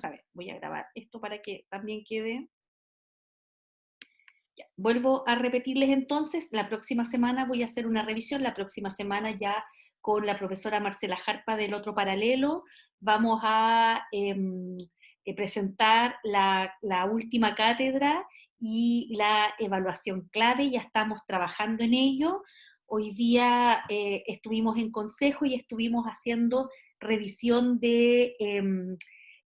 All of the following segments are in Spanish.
a ver, voy a grabar esto para que también quede. Ya, vuelvo a repetirles entonces, la próxima semana voy a hacer una revisión, la próxima semana ya con la profesora Marcela Jarpa del otro paralelo, vamos a presentar la última cátedra y la evaluación clave, ya estamos trabajando en ello. Hoy día estuvimos en consejo y estuvimos haciendo revisión de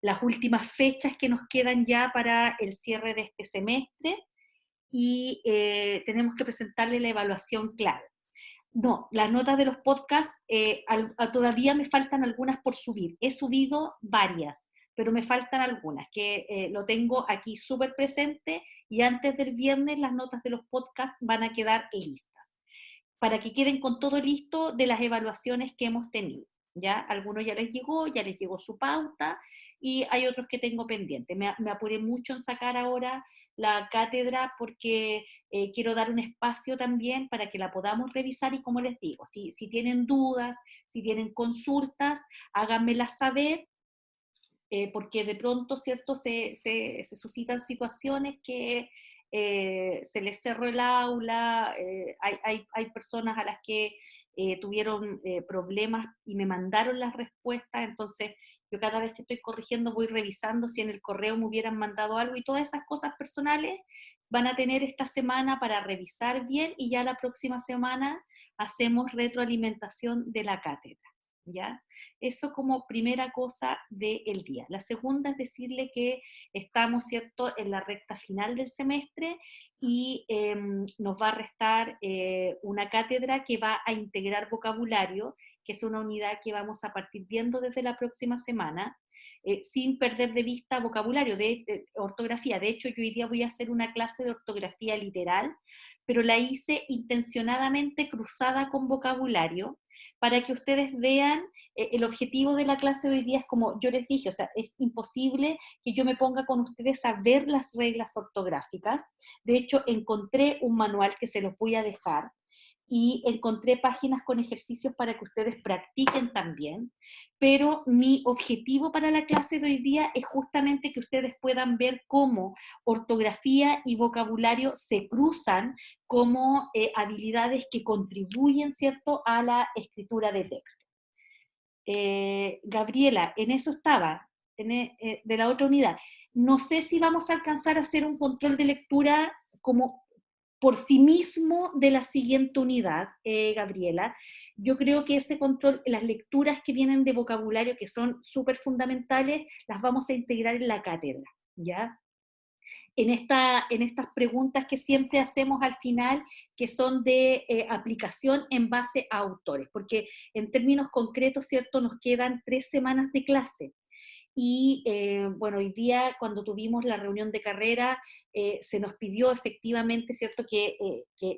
las últimas fechas que nos quedan ya para el cierre de este semestre y tenemos que presentarle la evaluación clave. No, las notas de los podcasts, todavía me faltan algunas por subir. He subido varias, pero me faltan algunas, que lo tengo aquí súper presente y antes del viernes las notas de los podcasts van a quedar listas, para que queden con todo listo de las evaluaciones que hemos tenido. ¿Ya? Algunos ya les llegó su pauta, y hay otros que tengo pendiente. Me apuré mucho en sacar ahora la cátedra porque quiero dar un espacio también para que la podamos revisar y, como les digo, si tienen dudas, si tienen consultas, háganmelas saber, porque de pronto, ¿cierto?, se suscitan situaciones que se les cerró el aula, hay personas a las que tuvieron problemas y me mandaron las respuestas, entonces yo cada vez que estoy corrigiendo voy revisando si en el correo me hubieran mandado algo, y todas esas cosas personales van a tener esta semana para revisar bien, y ya la próxima semana hacemos retroalimentación de la cátedra. ¿Ya? Eso como primera cosa del día. La segunda es decirle que estamos, ¿cierto?, en la recta final del semestre y nos va a restar una cátedra que va a integrar vocabulario, que es una unidad que vamos a partir viendo desde la próxima semana, sin perder de vista vocabulario, de ortografía. De hecho, yo hoy día voy a hacer una clase de ortografía literal, pero la hice intencionadamente cruzada con vocabulario, para que ustedes vean, el objetivo de la clase de hoy día es, como yo les dije, o sea, es imposible que yo me ponga con ustedes a ver las reglas ortográficas. De hecho, encontré un manual que se los voy a dejar, y encontré páginas con ejercicios para que ustedes practiquen también, pero mi objetivo para la clase de hoy día es justamente que ustedes puedan ver cómo ortografía y vocabulario se cruzan como habilidades que contribuyen, ¿cierto?, a la escritura de texto. Gabriela, en eso estaba, de la otra unidad. No sé si vamos a alcanzar a hacer un control de lectura como por sí mismo de la siguiente unidad, Gabriela. Yo creo que ese control, las lecturas que vienen de vocabulario, que son súper fundamentales, las vamos a integrar en la cátedra, ¿ya? En estas preguntas que siempre hacemos al final, que son de aplicación en base a autores, porque en términos concretos, ¿cierto?, nos quedan 3 semanas de clase. Y bueno, hoy día cuando tuvimos la reunión de carrera, se nos pidió efectivamente, ¿cierto?, que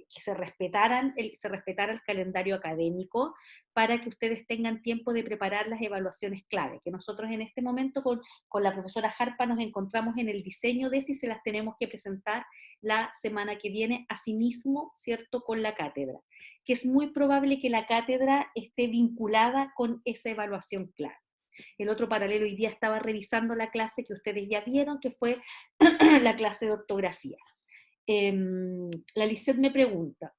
se respetara el calendario académico, para que ustedes tengan tiempo de preparar las evaluaciones clave, que nosotros en este momento con la profesora Jarpa nos encontramos en el diseño de si se las tenemos que presentar la semana que viene, asimismo, ¿cierto?, con la cátedra, que es muy probable que la cátedra esté vinculada con esa evaluación clave. El otro paralelo hoy día estaba revisando la clase que ustedes ya vieron, que fue la clase de ortografía. La Lisette me pregunta,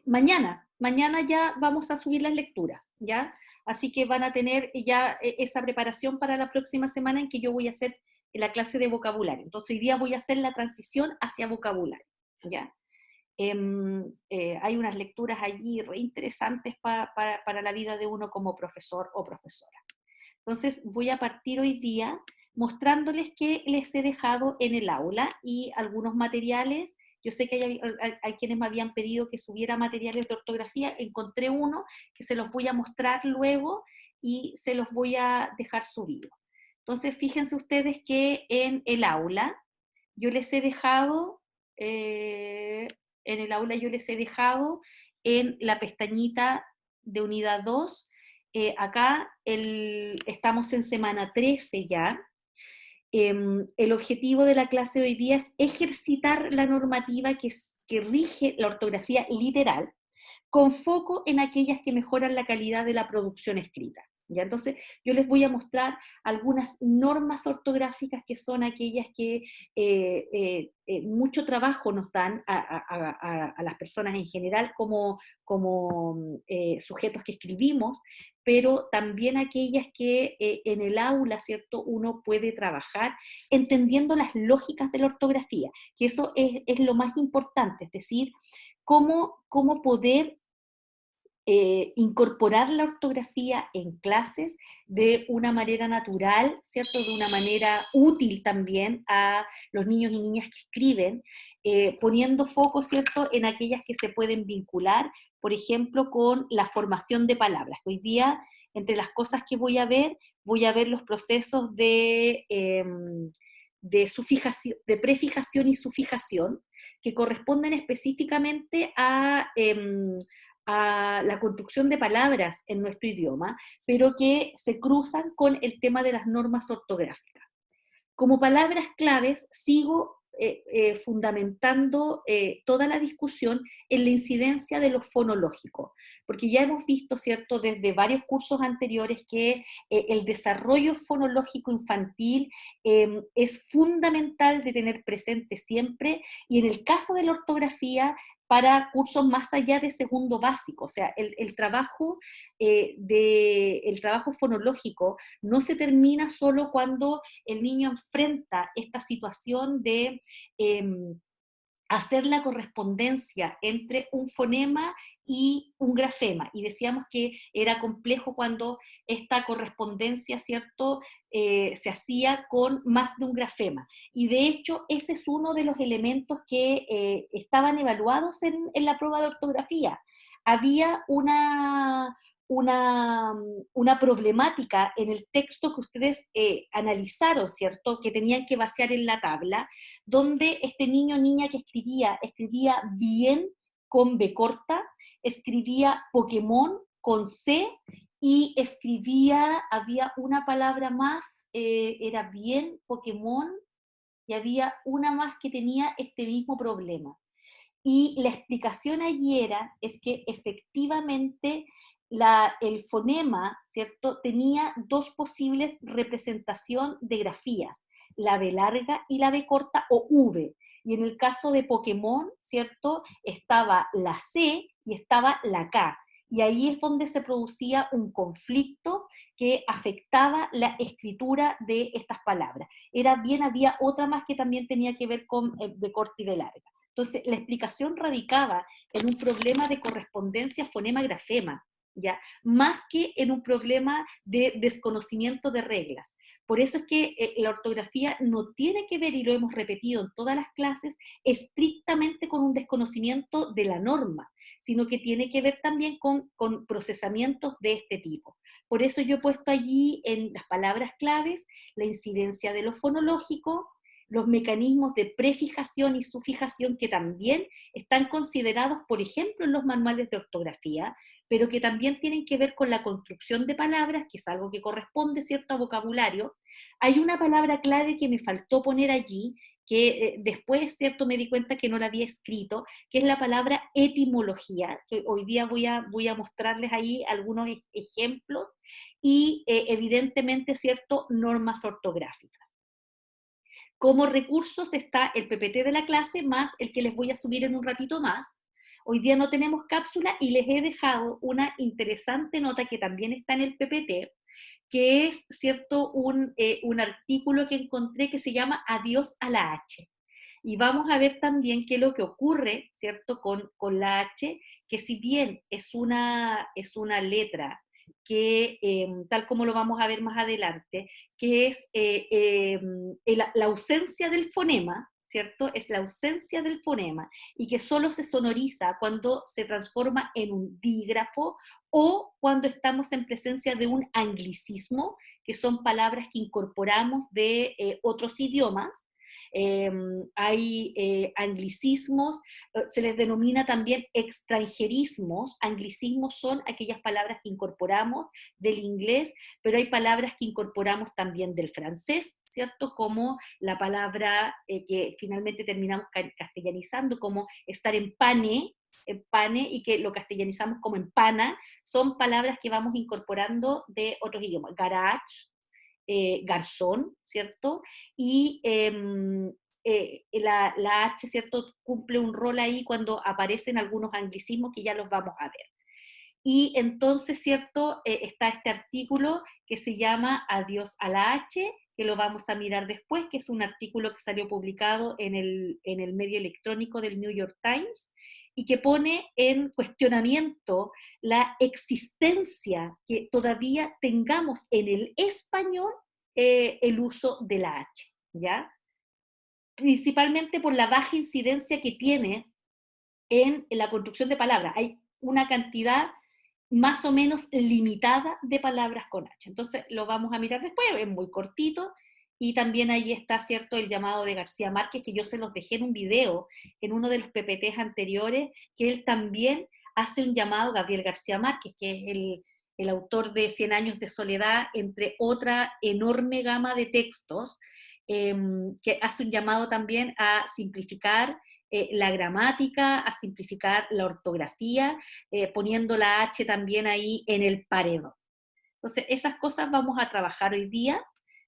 mañana ya vamos a subir las lecturas, ¿ya? Así que van a tener ya esa preparación para la próxima semana, en que yo voy a hacer la clase de vocabulario. Entonces hoy día voy a hacer la transición hacia vocabulario, ¿ya? Hay unas lecturas allí re interesantes para la vida de uno como profesor o profesora. Entonces voy a partir hoy día mostrándoles que les he dejado en el aula y algunos materiales. Yo sé que hay quienes me habían pedido que subiera materiales de ortografía, encontré uno que se los voy a mostrar luego y se los voy a dejar subido. Entonces fíjense ustedes que en el aula yo les he dejado, en la pestañita de unidad 2, acá estamos en semana 13 ya. El objetivo de la clase de hoy día es ejercitar la normativa que rige la ortografía literal, con foco en aquellas que mejoran la calidad de la producción escrita, ¿Ya? Entonces, yo les voy a mostrar algunas normas ortográficas que son aquellas que mucho trabajo nos dan a las personas en general como sujetos que escribimos, pero también aquellas que en el aula, ¿cierto?, uno puede trabajar entendiendo las lógicas de la ortografía, que eso es lo más importante, es decir, cómo poder incorporar la ortografía en clases de una manera natural, ¿cierto? De una manera útil también a los niños y niñas que escriben, poniendo foco, ¿cierto?, en aquellas que se pueden vincular, por ejemplo, con la formación de palabras. Hoy día, entre las cosas que voy a ver los procesos de sufijación, de prefijación y sufijación, que corresponden específicamente a la construcción de palabras en nuestro idioma, pero que se cruzan con el tema de las normas ortográficas. Como palabras claves, sigo fundamentando toda la discusión en la incidencia de lo fonológico, porque ya hemos visto, ¿cierto?, desde varios cursos anteriores que el desarrollo fonológico infantil es fundamental de tener presente siempre, y en el caso de la ortografía, para cursos más allá de segundo básico, o sea, el trabajo fonológico no se termina solo cuando el niño enfrenta esta situación de eh, hacer la correspondencia entre un fonema y un grafema. Y decíamos que era complejo cuando esta correspondencia, ¿cierto?, se hacía con más de un grafema. Y de hecho, ese es uno de los elementos que estaban evaluados en la prueba de ortografía. Había una, una problemática en el texto que ustedes analizaron, ¿cierto?, que tenían que vaciar en la tabla, donde este niño o niña que escribía bien con B corta, escribía Pokémon con C, y había una palabra más, era bien, Pokémon, y había una más que tenía este mismo problema. Y la explicación allí es que efectivamente el fonema, ¿cierto?, tenía dos posibles representación de grafías, la B larga y la B corta o V. Y en el caso de Pokémon, ¿cierto?, estaba la C y estaba la K. Y ahí es donde se producía un conflicto que afectaba la escritura de estas palabras. Había otra más que también tenía que ver con B corta y B larga. Entonces, la explicación radicaba en un problema de correspondencia fonema-grafema, ¿ya? Más que en un problema de desconocimiento de reglas. Por eso es que la ortografía no tiene que ver, y lo hemos repetido en todas las clases, estrictamente con un desconocimiento de la norma, sino que tiene que ver también con procesamientos de este tipo. Por eso yo he puesto allí en las palabras claves la incidencia de lo fonológico, los mecanismos de prefijación y sufijación que también están considerados, por ejemplo, en los manuales de ortografía, pero que también tienen que ver con la construcción de palabras, que es algo que corresponde, ¿cierto?, a vocabulario. Hay una palabra clave que me faltó poner allí, que después, ¿cierto?, me di cuenta que no la había escrito, que es la palabra etimología, que hoy día voy a mostrarles ahí algunos ejemplos, y evidentemente, ¿cierto?, normas ortográficas. Como recursos está el PPT de la clase más el que les voy a subir en un ratito más. Hoy día no tenemos cápsula y les he dejado una interesante nota que también está en el PPT, que es, ¿cierto?, un artículo que encontré que se llama Adiós a la H. Y vamos a ver también qué es lo que ocurre, ¿cierto?, con la H, que si bien es una letra que, tal como lo vamos a ver más adelante, que es la ausencia del fonema, ¿cierto? Es la ausencia del fonema, y que solo se sonoriza cuando se transforma en un dígrafo o cuando estamos en presencia de un anglicismo, que son palabras que incorporamos de otros idiomas. Hay anglicismos, se les denomina también extranjerismos. Anglicismos son aquellas palabras que incorporamos del inglés, pero hay palabras que incorporamos también del francés, ¿cierto? Como la palabra que finalmente terminamos castellanizando, como estar en pane, pane, y que lo castellanizamos como empana, son palabras que vamos incorporando de otros idiomas. Garage, garzón, ¿cierto? Y la H, ¿cierto?, cumple un rol ahí cuando aparecen algunos anglicismos que ya los vamos a ver. Y entonces, ¿cierto?, está este artículo que se llama Adiós a la H, que lo vamos a mirar después, que es un artículo que salió publicado en el medio electrónico del New York Times, y que pone en cuestionamiento la existencia que todavía tengamos en el español el uso de la H, ¿ya? Principalmente por la baja incidencia que tiene en la construcción de palabras. Hay una cantidad más o menos limitada de palabras con H. Entonces lo vamos a mirar después, es muy cortito, y también ahí está, ¿cierto?, el llamado de García Márquez, que yo se los dejé en un video, en uno de los PPTs anteriores, que él también hace un llamado, Gabriel García Márquez, que es el autor de Cien años de soledad, entre otra enorme gama de textos, que hace un llamado también a simplificar la gramática, a simplificar la ortografía, poniendo la H también ahí en el paredón. Entonces, esas cosas vamos a trabajar hoy día.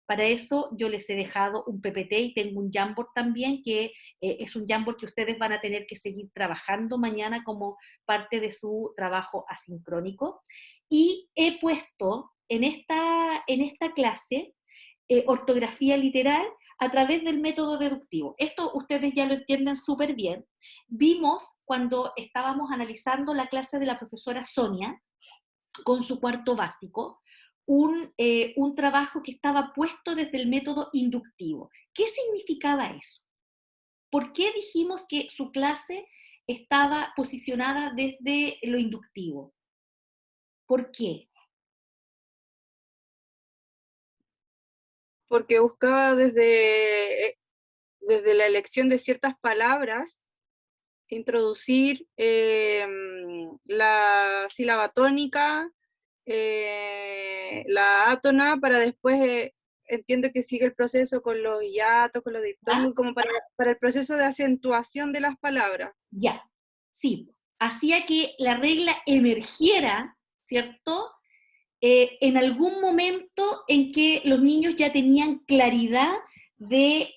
Para eso yo les he dejado un PPT y tengo un Jamboard también, que es un Jamboard que ustedes van a tener que seguir trabajando mañana como parte de su trabajo asincrónico. Y he puesto en esta clase ortografía literal a través del método deductivo. Esto ustedes ya lo entienden súper bien. Vimos cuando estábamos analizando la clase de la profesora Sonia, con su cuarto básico, un trabajo que estaba puesto desde el método inductivo. ¿Qué significaba eso? ¿Por qué dijimos que su clase estaba posicionada desde lo inductivo? ¿Por qué? Porque buscaba desde la elección de ciertas palabras, introducir la sílaba tónica, la átona, para después, entiendo que sigue el proceso con los hiatos, con los ¿Ya? diptongos, como para el proceso de acentuación de las palabras. Ya, sí. Hacía que la regla emergiera, ¿cierto?, en algún momento en que los niños ya tenían claridad de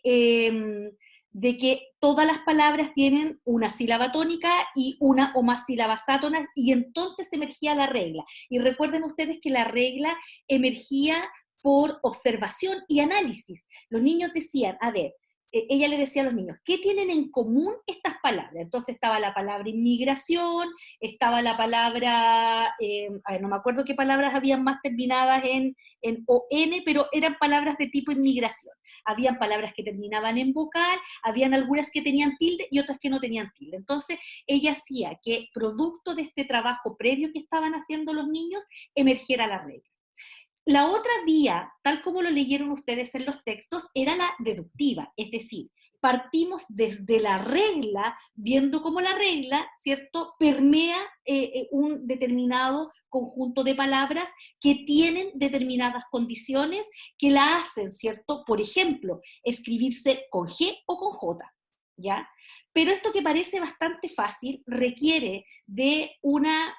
que todas las palabras tienen una sílaba tónica y una o más sílabas átonas, y entonces emergía la regla. Y recuerden ustedes que la regla emergía por observación y análisis. Los niños decían, a ver, ella le decía a los niños, ¿qué tienen en común estas palabras? Entonces estaba la palabra inmigración, estaba la palabra, a ver, no me acuerdo qué palabras habían más terminadas en ON, pero eran palabras de tipo inmigración. Habían palabras que terminaban en vocal, habían algunas que tenían tilde y otras que no tenían tilde. Entonces ella hacía que, producto de este trabajo previo que estaban haciendo los niños, emergiera la regla. La otra vía, tal como lo leyeron ustedes en los textos, era la deductiva, es decir, partimos desde la regla, viendo cómo la regla, ¿cierto?, permea un determinado conjunto de palabras que tienen determinadas condiciones que la hacen, ¿cierto? Por ejemplo, escribirse con G o con J, ¿ya? Pero esto, que parece bastante fácil, requiere de una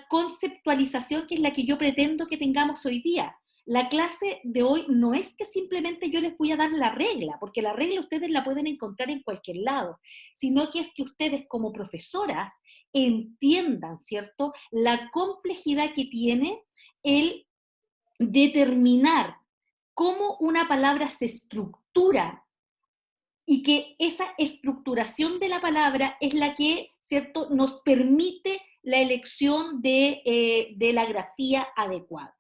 conceptualización, que es la que yo pretendo que tengamos hoy día. La clase de hoy no es que simplemente yo les voy a dar la regla, porque la regla ustedes la pueden encontrar en cualquier lado, sino que es que ustedes, como profesoras, entiendan, ¿cierto?, la complejidad que tiene el determinar cómo una palabra se estructura, y que esa estructuración de la palabra es la que, ¿cierto?, nos permite la elección de la grafía adecuada.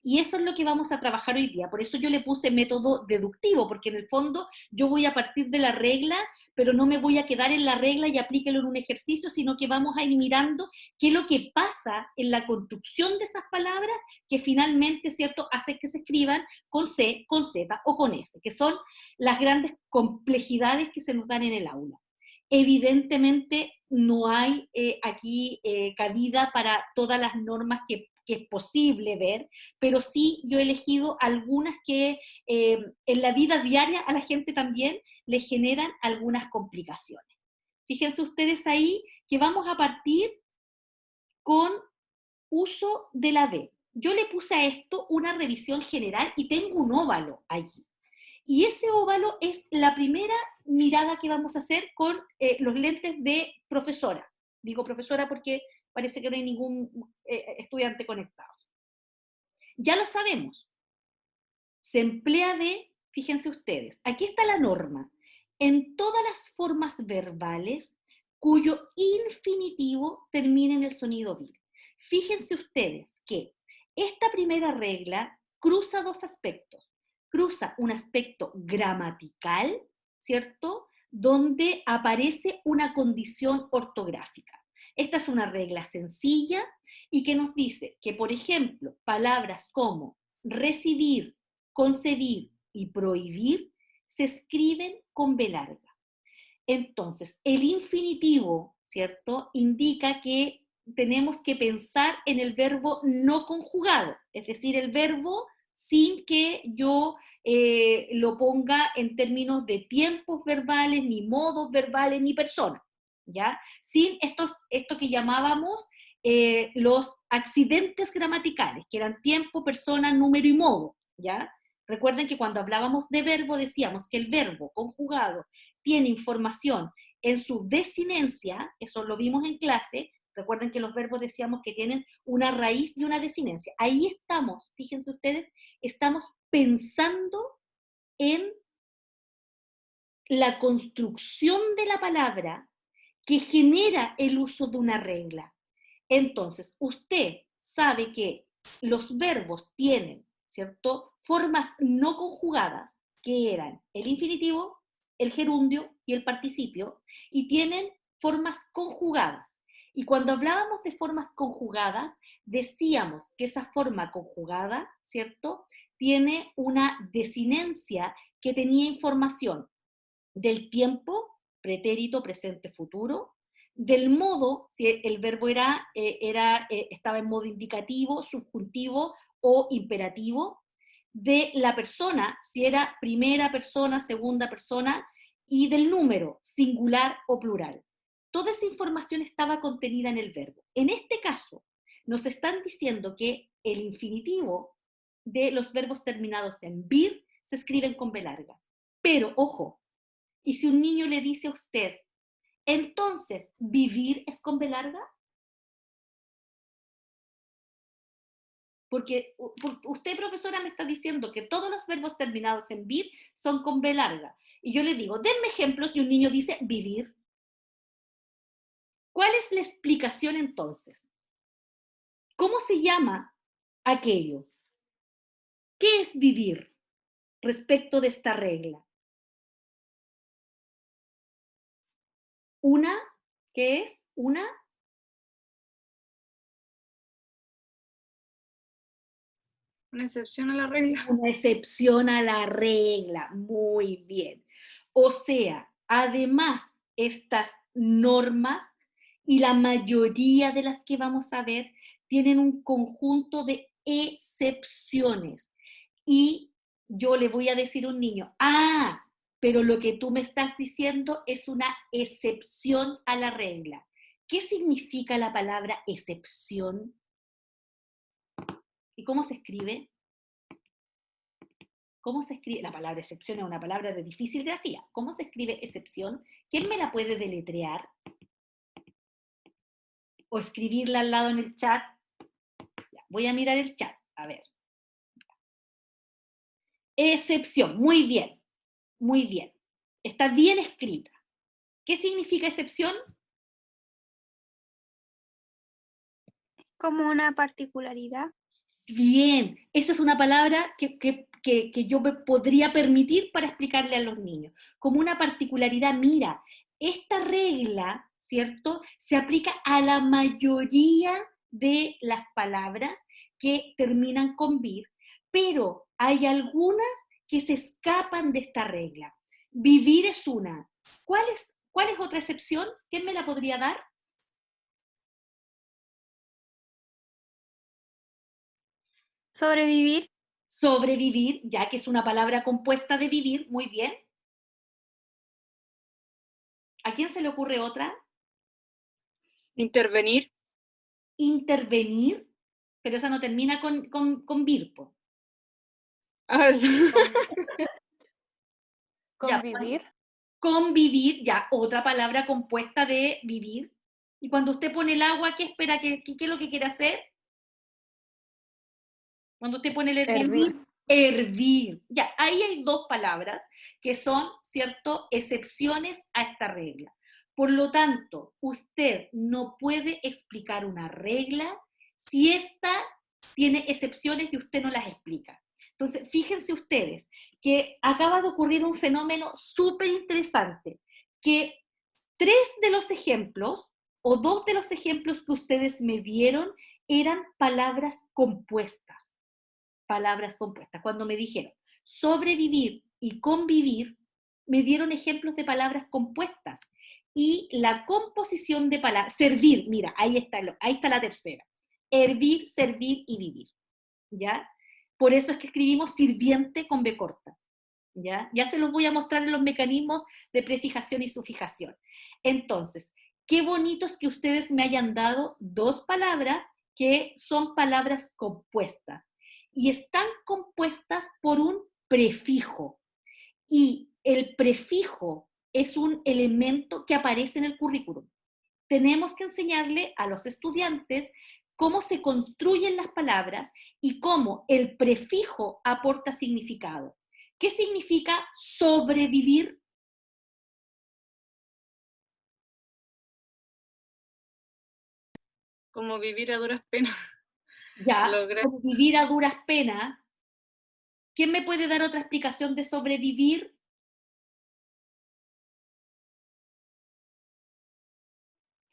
Y eso es lo que vamos a trabajar hoy día. Por eso yo le puse método deductivo, porque en el fondo yo voy a partir de la regla, pero no me voy a quedar en la regla y aplíquelo en un ejercicio, sino que vamos a ir mirando qué es lo que pasa en la construcción de esas palabras, que finalmente, ¿cierto?, hace que se escriban con C, con Z o con S, que son las grandes complejidades que se nos dan en el aula. Evidentemente no hay aquí cabida para todas las normas que es posible ver, pero sí yo he elegido algunas que en la vida diaria a la gente también le generan algunas complicaciones. Fíjense ustedes ahí que vamos a partir con uso de la B. Yo le puse a esto una revisión general y tengo un óvalo allí. Y ese óvalo es la primera mirada que vamos a hacer con los lentes de profesora. Digo profesora porque parece que no hay ningún estudiante conectado. Ya lo sabemos. Se emplea de, fíjense ustedes, aquí está la norma. En todas las formas verbales cuyo infinitivo termine en el sonido vir. Fíjense ustedes que esta primera regla cruza dos aspectos. Cruza un aspecto gramatical, ¿cierto? Donde aparece una condición ortográfica. Esta es una regla sencilla y que nos dice que, por ejemplo, palabras como recibir, concebir y prohibir se escriben con B larga. Entonces, el infinitivo, ¿cierto?, indica que tenemos que pensar en el verbo no conjugado, es decir, el verbo sin que yo lo ponga en términos de tiempos verbales, ni modos verbales, ni personas, ¿ya? Sin esto que llamábamos los accidentes gramaticales, que eran tiempo, persona, número y modo, ¿ya? Recuerden que cuando hablábamos de verbo decíamos que el verbo conjugado tiene información en su desinencia, eso lo vimos en clase. Recuerden que los verbos decíamos que tienen una raíz y una desinencia. Ahí estamos, fíjense ustedes, estamos pensando en la construcción de la palabra que genera el uso de una regla. Entonces, usted sabe que los verbos tienen, ¿cierto?, formas no conjugadas, que eran el infinitivo, el gerundio y el participio, y tienen formas conjugadas. Y cuando hablábamos de formas conjugadas, decíamos que esa forma conjugada, ¿cierto?, tiene una desinencia que tenía información del tiempo, pretérito, presente, futuro, del modo, si el verbo estaba en modo indicativo, subjuntivo o imperativo, de la persona, si era primera persona, segunda persona, y del número, singular o plural. Toda esa información estaba contenida en el verbo. En este caso, nos están diciendo que el infinitivo de los verbos terminados en vir se escriben con B larga. Pero, ojo, y si un niño le dice a usted, entonces, ¿vivir es con B larga? Porque usted, profesora, me está diciendo que todos los verbos terminados en vir son con B larga. Y yo le digo, denme ejemplos y un niño dice vivir. ¿Cuál es la explicación entonces? ¿Cómo se llama aquello? ¿Qué es vivir respecto de esta regla? ¿Qué es? Una excepción a la regla. Una excepción a la regla. Muy bien. O sea, además, estas normas y la mayoría de las que vamos a ver tienen un conjunto de excepciones. Y yo le voy a decir a un niño, pero lo que tú me estás diciendo es una excepción a la regla. ¿Qué significa la palabra excepción? ¿Y cómo se escribe? ¿Cómo se escribe? La palabra excepción es una palabra de difícil grafía. ¿Cómo se escribe excepción? ¿Quién me la puede deletrear? O escribirla al lado en el chat. Ya, voy a mirar el chat. A ver. Excepción. Muy bien. Muy bien. Está bien escrita. ¿Qué significa excepción? Como una particularidad. Bien. Esa es una palabra que yo me podría permitir para explicarle a los niños. Como una particularidad, mira, esta regla, ¿cierto?, se aplica a la mayoría de las palabras que terminan con vir, pero hay algunas que se escapan de esta regla. Vivir es una. ¿Cuál es otra excepción? ¿Quién me la podría dar? Sobrevivir. Sobrevivir, ya que es una palabra compuesta de vivir, muy bien. ¿A quién se le ocurre otra? Intervenir. Intervenir, pero esa no termina con vir, po. Ah, Ya, Convivir. convivir, ya, otra palabra compuesta de vivir. Y cuando usted pone el agua, ¿qué espera? ¿Qué es lo que quiere hacer? Cuando usted pone el hervir, Hervir. hervir. Ya, ahí hay dos palabras que son, ¿cierto?, excepciones a esta regla. Por lo tanto, usted no puede explicar una regla si esta tiene excepciones y usted no las explica. Entonces, fíjense ustedes que acaba de ocurrir un fenómeno súper interesante, que tres de los ejemplos o dos de los ejemplos que ustedes me dieron eran palabras compuestas. Palabras compuestas. Cuando me dijeron sobrevivir y convivir, me dieron ejemplos de palabras compuestas. Y la composición de palabras, servir, mira, ahí está la tercera. Hervir, servir y vivir. ¿Ya? Por eso es que escribimos sirviente con B corta. ¿Ya? Ya se los voy a mostrar en los mecanismos de prefijación y sufijación. Entonces, qué bonito es que ustedes me hayan dado dos palabras que son palabras compuestas y están compuestas por un prefijo. Y el prefijo es un elemento que aparece en el currículum. Tenemos que enseñarle a los estudiantes cómo se construyen las palabras y cómo el prefijo aporta significado. ¿Qué significa sobrevivir? como vivir a duras penas. Ya, Lograr. sobrevivir a duras penas. ¿Quién me puede dar otra explicación de sobrevivir?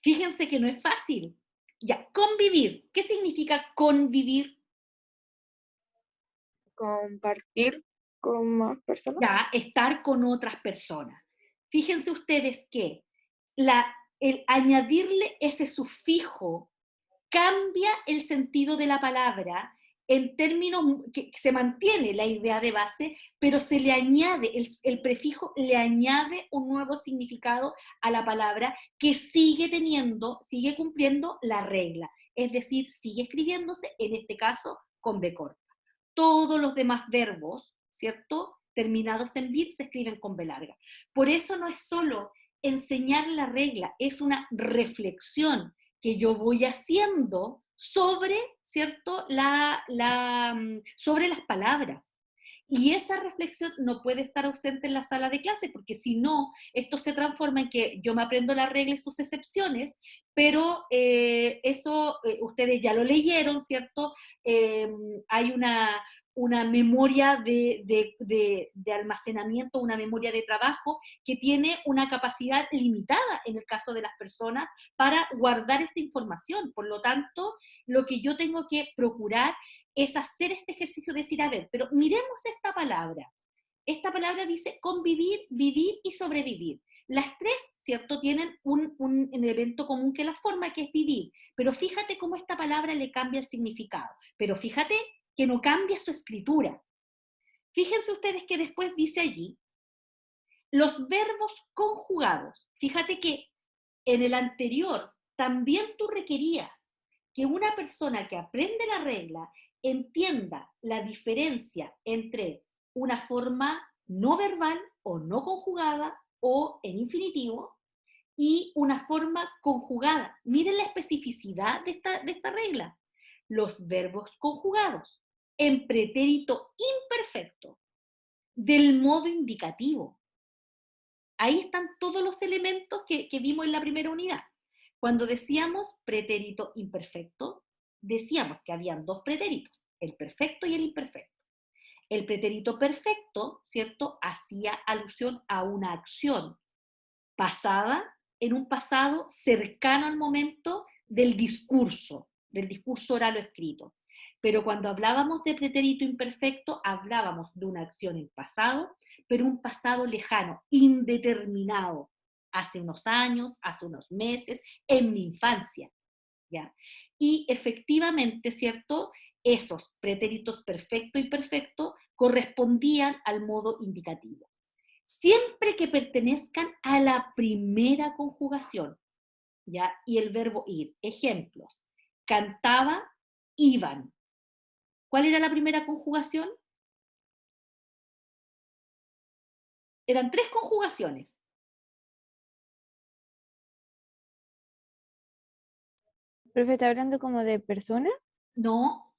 Fíjense que no es fácil. Ya, convivir. ¿Qué significa convivir? Compartir con más personas. Ya, estar con otras personas. Fíjense ustedes que el añadirle ese sufijo cambia el sentido de la palabra en términos que se mantiene la idea de base, pero se le añade, el prefijo le añade un nuevo significado a la palabra que sigue teniendo, sigue cumpliendo la regla, es decir, sigue escribiéndose, en este caso, con B corta. Todos los demás verbos, ¿cierto?, terminados en vir se escriben con B larga. Por eso no es solo enseñar la regla, es una reflexión que yo voy haciendo sobre, ¿cierto?, sobre las palabras. Y esa reflexión no puede estar ausente en la sala de clase, porque si no, esto se transforma en que yo me aprendo la regla y sus excepciones, pero eso ustedes ya lo leyeron, ¿cierto? Hay una memoria de almacenamiento, una memoria de trabajo que tiene una capacidad limitada en el caso de las personas para guardar esta información. Por lo tanto, lo que yo tengo que procurar es hacer este ejercicio de decir, a ver, pero miremos esta palabra. Esta palabra dice convivir, vivir y sobrevivir. Las tres, ¿cierto?, tienen un elemento común que la forma, que es vivir. Pero fíjate cómo esta palabra le cambia el significado. Pero fíjate que no cambia su escritura. Fíjense ustedes que después dice allí, los verbos conjugados. Fíjate que en el anterior también tú requerías que una persona que aprende la regla entienda la diferencia entre una forma no verbal o no conjugada o en infinitivo y una forma conjugada. Miren la especificidad de esta regla. Los verbos conjugados en pretérito imperfecto del modo indicativo. Ahí están todos los elementos que vimos en la primera unidad. Cuando decíamos pretérito imperfecto, decíamos que habían dos pretéritos, el perfecto y el imperfecto. El pretérito perfecto, ¿cierto?, hacía alusión a una acción pasada en un pasado cercano al momento del discurso oral o escrito. Pero cuando hablábamos de pretérito imperfecto, hablábamos de una acción en pasado, pero un pasado lejano, indeterminado, hace unos años, hace unos meses, en mi infancia, ¿ya? Y efectivamente, ¿cierto?, esos pretéritos perfecto y perfecto correspondían al modo indicativo. siempre que pertenezcan a la primera conjugación, ¿ya? Y el verbo ir. Ejemplos. Cantaba, iban. ¿Cuál era la primera conjugación? Eran 3 conjugaciones. Profe, ¿está hablando como de persona? No.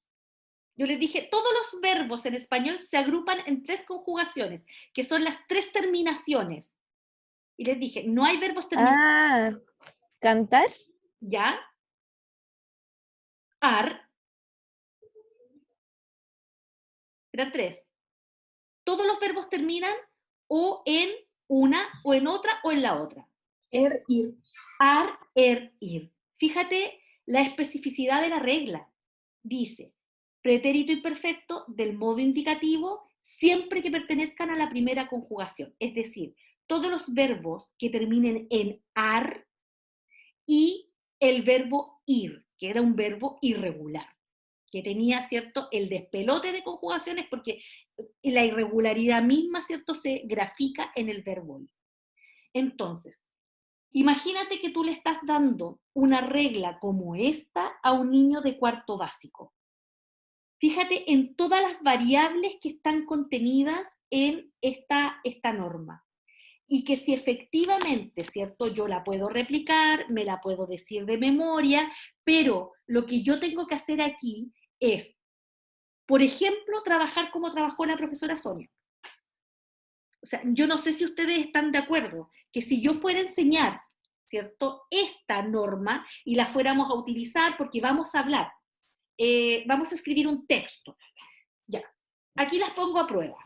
Yo les dije, todos los verbos en español se agrupan en 3 conjugaciones, que son las 3 terminaciones. Y les dije, no hay verbos terminados. Ah, cantar. ¿Ya? Ar. Eran 3. Todos los verbos terminan o en una, o en otra, o en la otra. Ir. Ar, ir. Fíjate la especificidad de la regla. Dice, pretérito imperfecto del modo indicativo siempre que pertenezcan a la primera conjugación. Es decir, todos los verbos que terminen en ar y el verbo ir, que era un verbo irregular, que tenía, ¿cierto?, el despelote de conjugaciones porque la irregularidad misma, ¿cierto?, se grafica en el verbo ir. Entonces, imagínate que tú le estás dando una regla como esta a un niño de cuarto básico. Fíjate en todas las variables que están contenidas en esta norma. Y que si efectivamente, ¿cierto? Yo la puedo replicar, me la puedo decir de memoria, pero lo que yo tengo que hacer aquí es, por ejemplo, trabajar como trabajó la profesora Sonia. O sea, yo no sé si ustedes están de acuerdo, que si yo fuera a enseñar, ¿cierto?, esta norma y la fuéramos a utilizar porque vamos a hablar, vamos a escribir un texto. Ya, aquí las pongo a prueba.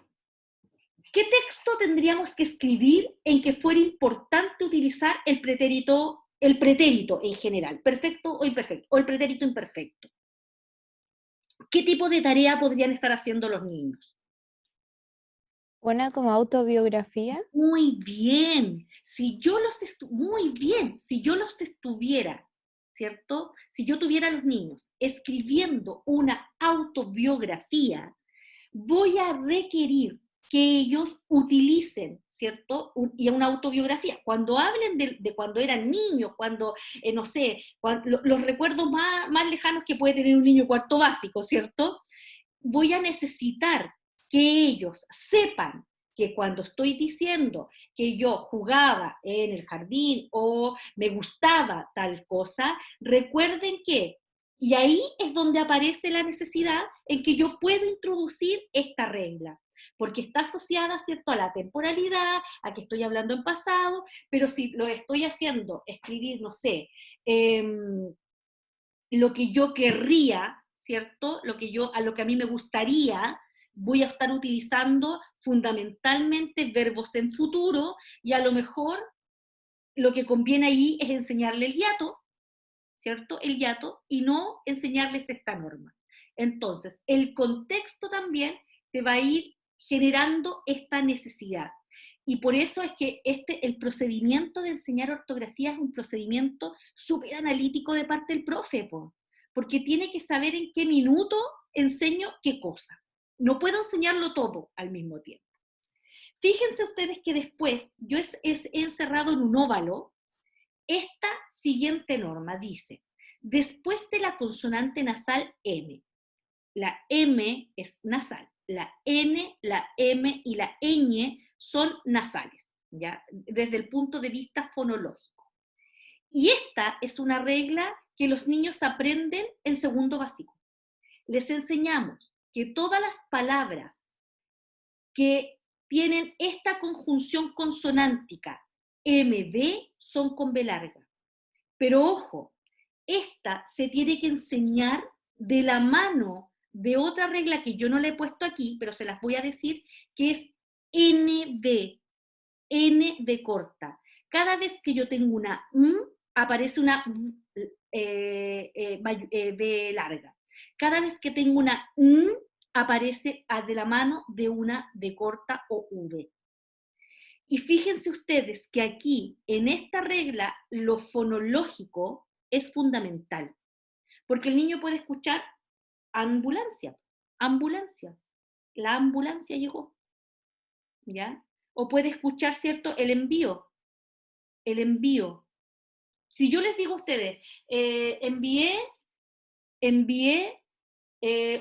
¿Qué texto tendríamos que escribir en que fuera importante utilizar el pretérito en general, perfecto o imperfecto, o el pretérito imperfecto? ¿Qué tipo de tarea podrían estar haciendo los niños? Una como autobiografía. Muy bien, muy bien, si yo los estuviera, ¿cierto? Si yo tuviera a los niños escribiendo una autobiografía, voy a requerir que ellos utilicen, ¿cierto? Y una autobiografía. Cuando hablen de cuando eran niños, cuando, no sé, los recuerdos más lejanos que puede tener un niño cuarto básico, ¿cierto? Voy a necesitar que ellos sepan que cuando estoy diciendo que yo jugaba en el jardín o me gustaba tal cosa, recuerden que, y ahí es donde aparece la necesidad en que yo puedo introducir esta regla, porque está asociada, ¿cierto?, a la temporalidad, a que estoy hablando en pasado, pero si lo estoy haciendo, escribir, no sé, lo que yo querría, ¿cierto?, a lo que a mí me gustaría, voy a estar utilizando fundamentalmente verbos en futuro y a lo mejor lo que conviene ahí es enseñarle el hiato, ¿cierto? El hiato y no enseñarles esta norma. Entonces, el contexto también te va a ir generando esta necesidad. Y por eso es que el procedimiento de enseñar ortografía es un procedimiento súper analítico de parte del profe, porque tiene que saber en qué minuto enseño qué cosa. No puedo enseñarlo todo al mismo tiempo. Fíjense ustedes que después yo he encerrado en un óvalo esta siguiente norma. Dice, después de la consonante nasal M, la M es nasal, la N, la M y la ñ son nasales, ¿ya? Desde el punto de vista fonológico. Y esta es una regla que los niños aprenden en segundo básico. Les enseñamos que todas las palabras que tienen esta conjunción consonántica MB son con B larga. Pero ojo, esta se tiene que enseñar de la mano de otra regla que yo no le he puesto aquí, pero se las voy a decir, que es NB, NB corta. Cada vez que yo tengo una M, aparece una B larga. Cada vez que tengo una N, aparece de la mano de una B corta o V. Y fíjense ustedes que aquí, en esta regla, lo fonológico es fundamental, porque el niño puede escuchar ambulancia, ambulancia, la ambulancia llegó, ¿ya? o puede escuchar, ¿cierto?, el envío. El envío. Si yo les digo a ustedes, envié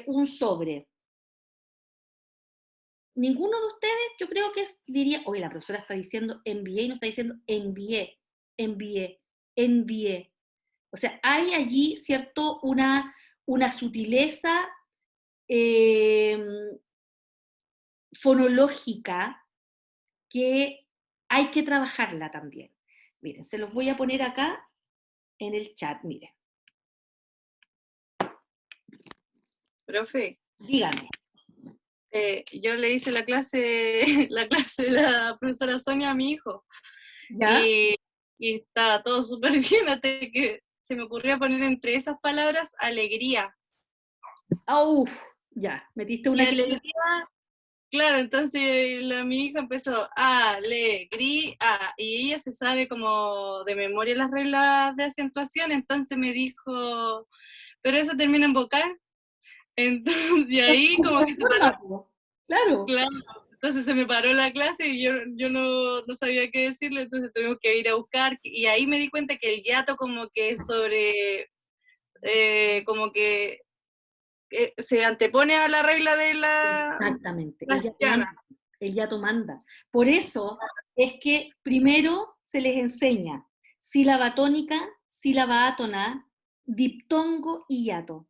un sobre. Ninguno de ustedes, yo creo que diría, oye, la profesora está diciendo envié y no está diciendo envié. O sea, hay allí, ¿cierto?, una sutileza fonológica que hay que trabajarla también. Miren, se los voy a poner acá en el chat, miren. Profe, Díganme. yo le hice la clase, la clase de la profesora Sonia a mi hijo. ¿Ya? Y estaba todo súper bien, hasta que se me ocurrió poner entre esas palabras alegría. Ah, uf, ya, metiste Y una que... alegría, claro, entonces mi hija empezó alegría, y ella se sabe como de memoria las reglas de acentuación, entonces me dijo, pero eso termina en vocal. Entonces, y ahí como que se paró. Claro. Claro, entonces se me paró la clase y yo no sabía qué decirle, entonces tuvimos que ir a buscar, y ahí me di cuenta que el hiato como que como que se antepone a la regla de la Exactamente, castellana. el yato manda. Por eso es que primero se les enseña sílaba tónica, sílaba átona, diptongo y hiato.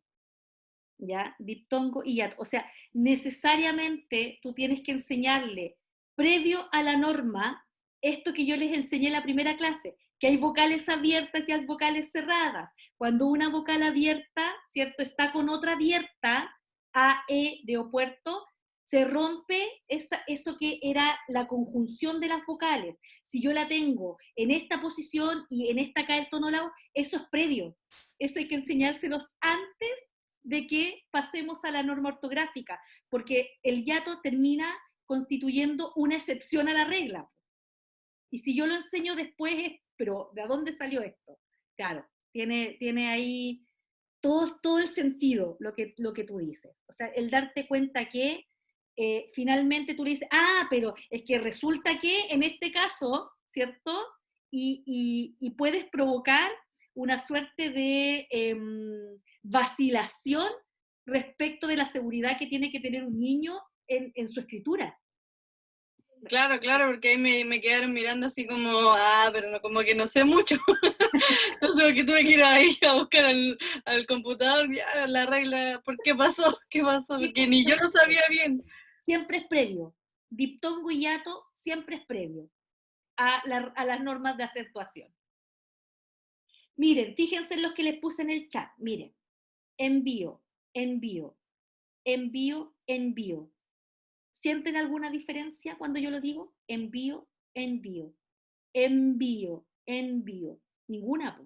¿Ya? Diptongo y hiato. O sea, necesariamente tú tienes que enseñarle, previo a la norma, esto que yo les enseñé en la primera clase, que hay vocales abiertas y hay vocales cerradas. Cuando una vocal abierta, ¿cierto?, está con otra abierta, A, E de opuerto, se rompe eso que era la conjunción de las vocales. Si yo la tengo en esta posición y en esta cae el tono lao, eso es previo. Eso hay que enseñárselos antes de que pasemos a la norma ortográfica, porque el hiato termina constituyendo una excepción a la regla. Y si yo lo enseño después, pero ¿de dónde salió esto? Claro, tiene ahí todo el sentido lo que tú dices. O sea, el darte cuenta que finalmente tú le dices, pero es que resulta que en este caso, ¿cierto? Y puedes provocar una suerte de vacilación respecto de la seguridad que tiene que tener un niño en su escritura. Claro, porque ahí me quedaron mirando así como, pero no, como que no sé mucho. Entonces porque tuve que ir ahí a buscar al computador, ya la regla, ¿por qué pasó? ¿Qué pasó? Porque ni yo lo sabía bien. Siempre es previo. Diptongo y hiato siempre es previo a las normas de acentuación. Miren, fíjense en los que les puse en el chat. Miren, envío. ¿Sienten alguna diferencia cuando yo lo digo? Envío. Ninguna.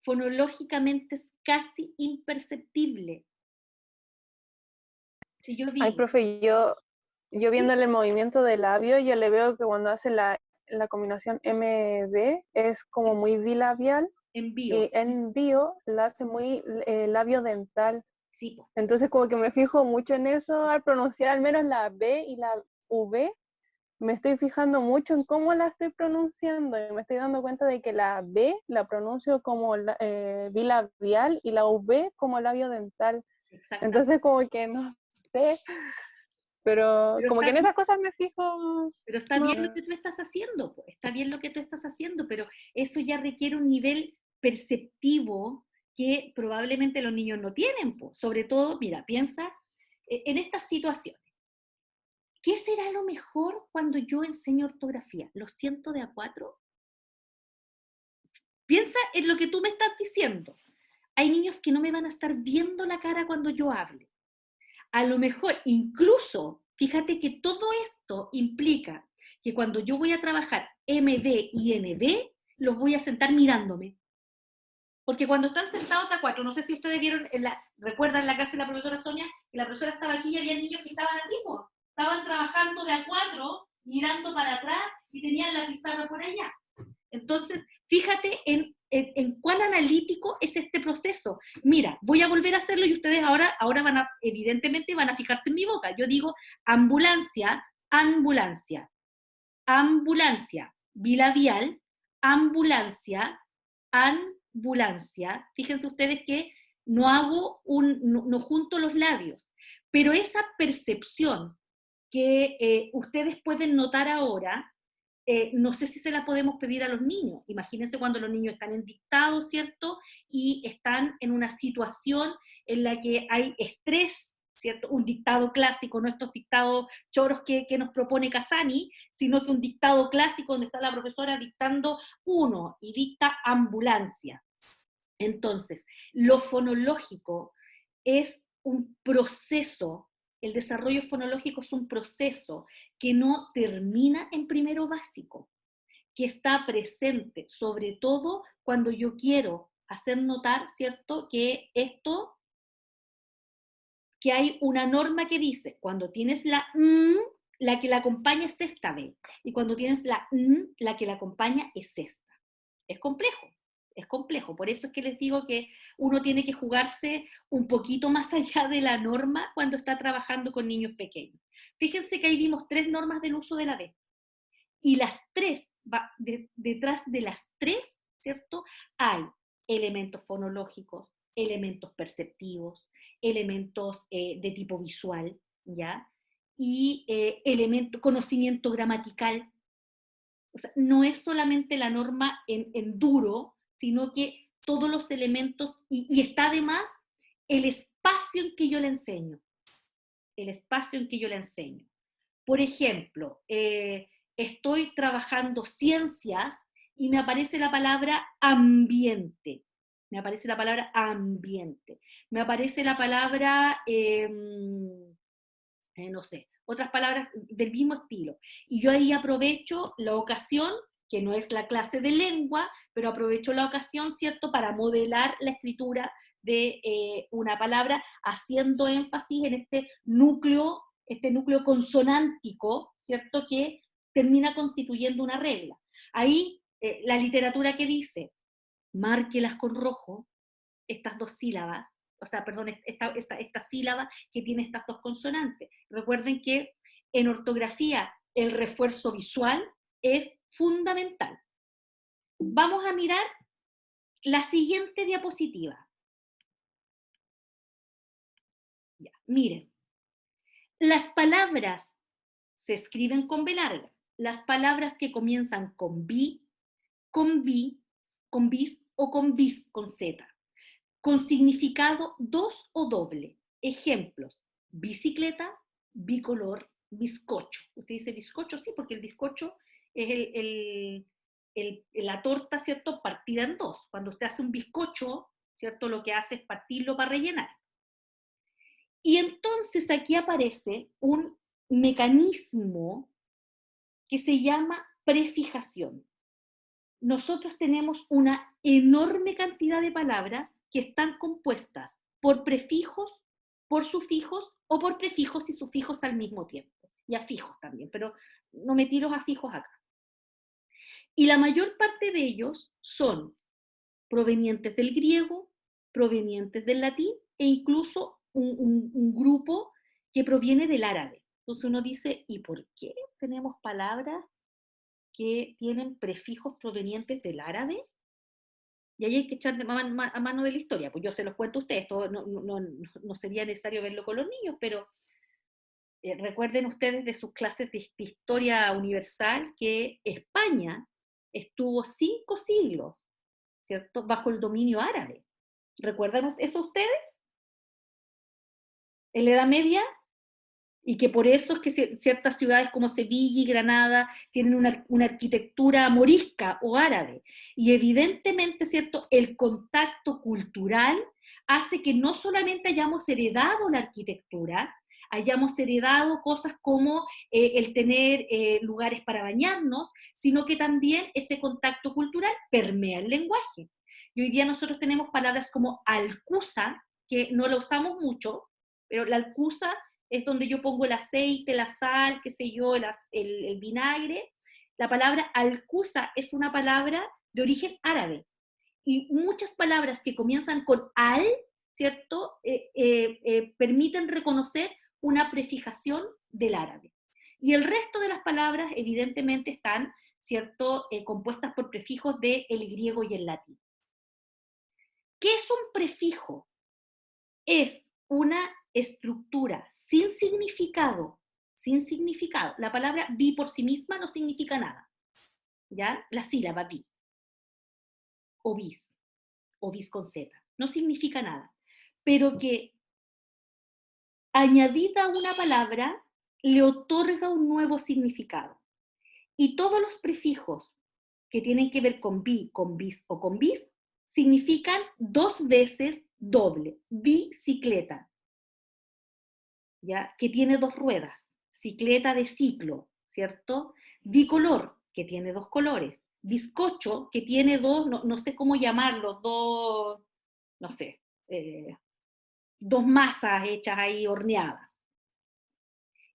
Fonológicamente es casi imperceptible. Si yo digo... Ay, profe, yo viéndole el movimiento del labio, yo le veo que cuando hace la combinación MB es como muy bilabial, envío. y envío la hace muy labio dental. Sí, po. Entonces como que me fijo mucho en eso al pronunciar al menos la B y la V. Me estoy fijando mucho en cómo la estoy pronunciando y me estoy dando cuenta de que la B la pronuncio como bilabial y la V como labio dental. Entonces como que no sé, pero como que en esas cosas me fijo. Pero está bien lo que tú estás haciendo, pues, está bien lo que tú estás haciendo, pero eso ya requiere un nivel perceptivo que probablemente los niños no tienen, pues. Sobre todo, mira, piensa en estas situaciones. ¿Qué será lo mejor cuando yo enseño ortografía? ¿Lo siento de a 4? Piensa en lo que tú me estás diciendo. Hay niños que no me van a estar viendo la cara cuando yo hable. A lo mejor, incluso, fíjate que todo esto implica que cuando yo voy a trabajar MB y NB, los voy a sentar mirándome. Porque cuando están sentados de a 4, no sé si ustedes vieron, recuerdan la clase de la profesora Sonia, que la profesora estaba aquí y había niños que estaban así, pues, estaban trabajando de a 4, mirando para atrás y tenían la pizarra por allá. Entonces, fíjate en cuán analítico es este proceso. Mira, voy a volver a hacerlo y ustedes ahora evidentemente van a fijarse en mi boca. Yo digo ambulancia, ambulancia, ambulancia, bilabial, ambulancia, ambulancia. Fíjense ustedes que no hago no junto los labios, pero esa percepción que ustedes pueden notar ahora, no sé si se la podemos pedir a los niños. Imagínense cuando los niños están en dictado, ¿cierto? Y están en una situación en la que hay estrés, ¿cierto? Un dictado clásico, no estos dictados choros que nos propone Casani, sino que un dictado clásico donde está la profesora dictando uno y dicta ambulancia. Entonces, lo fonológico es un proceso, el desarrollo fonológico es un proceso que no termina en primero básico, que está presente, sobre todo cuando yo quiero hacer notar, ¿cierto?, que esto, que hay una norma que dice, cuando tienes la la que la acompaña es esta B, y cuando tienes la la que la acompaña es esta. Es complejo. Es complejo, por eso es que les digo que uno tiene que jugarse un poquito más allá de la norma cuando está trabajando con niños pequeños. Fíjense que ahí vimos 3 normas del uso de la B. Y las 3, detrás de las 3, ¿cierto? Hay elementos fonológicos, elementos perceptivos, elementos de tipo visual, ¿ya? Y conocimiento gramatical. O sea, no es solamente la norma en duro, sino que todos los elementos, y está además el espacio en que yo le enseño. El espacio en que yo le enseño. Por ejemplo, estoy trabajando ciencias y me aparece la palabra ambiente. Me aparece la palabra ambiente. Me aparece la palabra, no sé, otras palabras del mismo estilo. Y yo ahí aprovecho la ocasión, que no es la clase de lengua, pero aprovecho la ocasión, ¿cierto?, para modelar la escritura de una palabra, haciendo énfasis en este núcleo consonántico, ¿cierto?, que termina constituyendo una regla. Ahí, la literatura que dice, márquelas con rojo, estas 2 sílabas, o sea, perdón, esta sílaba que tiene estas 2 consonantes. Recuerden que en ortografía el refuerzo visual es fundamental. Vamos a mirar la siguiente diapositiva. Ya, miren, las palabras se escriben con B larga. Las palabras que comienzan con bi, con bis o con bis, con z, con significado 2 o doble. Ejemplos, bicicleta, bicolor, bizcocho. ¿Usted dice bizcocho? Sí, porque el bizcocho es la torta, ¿cierto?, partida en 2. Cuando usted hace un bizcocho, ¿cierto?, lo que hace es partirlo para rellenar. Y entonces aquí aparece un mecanismo que se llama prefijación. Nosotros tenemos una enorme cantidad de palabras que están compuestas por prefijos, por sufijos o por prefijos y sufijos al mismo tiempo. Y afijos también, pero no me tiro a afijos acá. Y la mayor parte de ellos son provenientes del griego, provenientes del latín e incluso un grupo que proviene del árabe. Entonces uno dice, ¿y por qué tenemos palabras que tienen prefijos provenientes del árabe? Y ahí hay que echar a mano de la historia. Pues yo se los cuento a ustedes, esto no sería necesario verlo con los niños, pero recuerden ustedes de sus clases de historia universal que España estuvo 5 siglos, ¿cierto?, bajo el dominio árabe. ¿Recuerdan eso ustedes? En la Edad Media, y que por eso es que ciertas ciudades como Sevilla y Granada tienen una arquitectura morisca o árabe. Y evidentemente, ¿cierto?, el contacto cultural hace que no solamente hayamos heredado la arquitectura, hayamos heredado cosas como el tener lugares para bañarnos, sino que también ese contacto cultural permea el lenguaje. Y hoy día nosotros tenemos palabras como alcusa, que no la usamos mucho, pero la alcusa es donde yo pongo el aceite, la sal, qué sé yo, el vinagre. La palabra alcusa es una palabra de origen árabe. Y muchas palabras que comienzan con al, ¿cierto?, permiten reconocer una prefijación del árabe. Y el resto de las palabras, evidentemente, están, ¿cierto?, compuestas por prefijos del griego y el latín. ¿Qué es un prefijo? Es una estructura sin significado, sin significado. La palabra bi por sí misma no significa nada, ¿ya? La sílaba bi, o bis con z, no significa nada, pero que añadida a una palabra le otorga un nuevo significado. Y todos los prefijos que tienen que ver con bi, con bis o con bis, significan 2 veces doble, bicicleta, ¿ya? Que tiene 2 ruedas, cicleta de ciclo, ¿cierto? Bicolor, que tiene 2 colores, bizcocho, que tiene 2, no sé cómo llamarlo, 2, no sé, 2 masas hechas ahí, horneadas.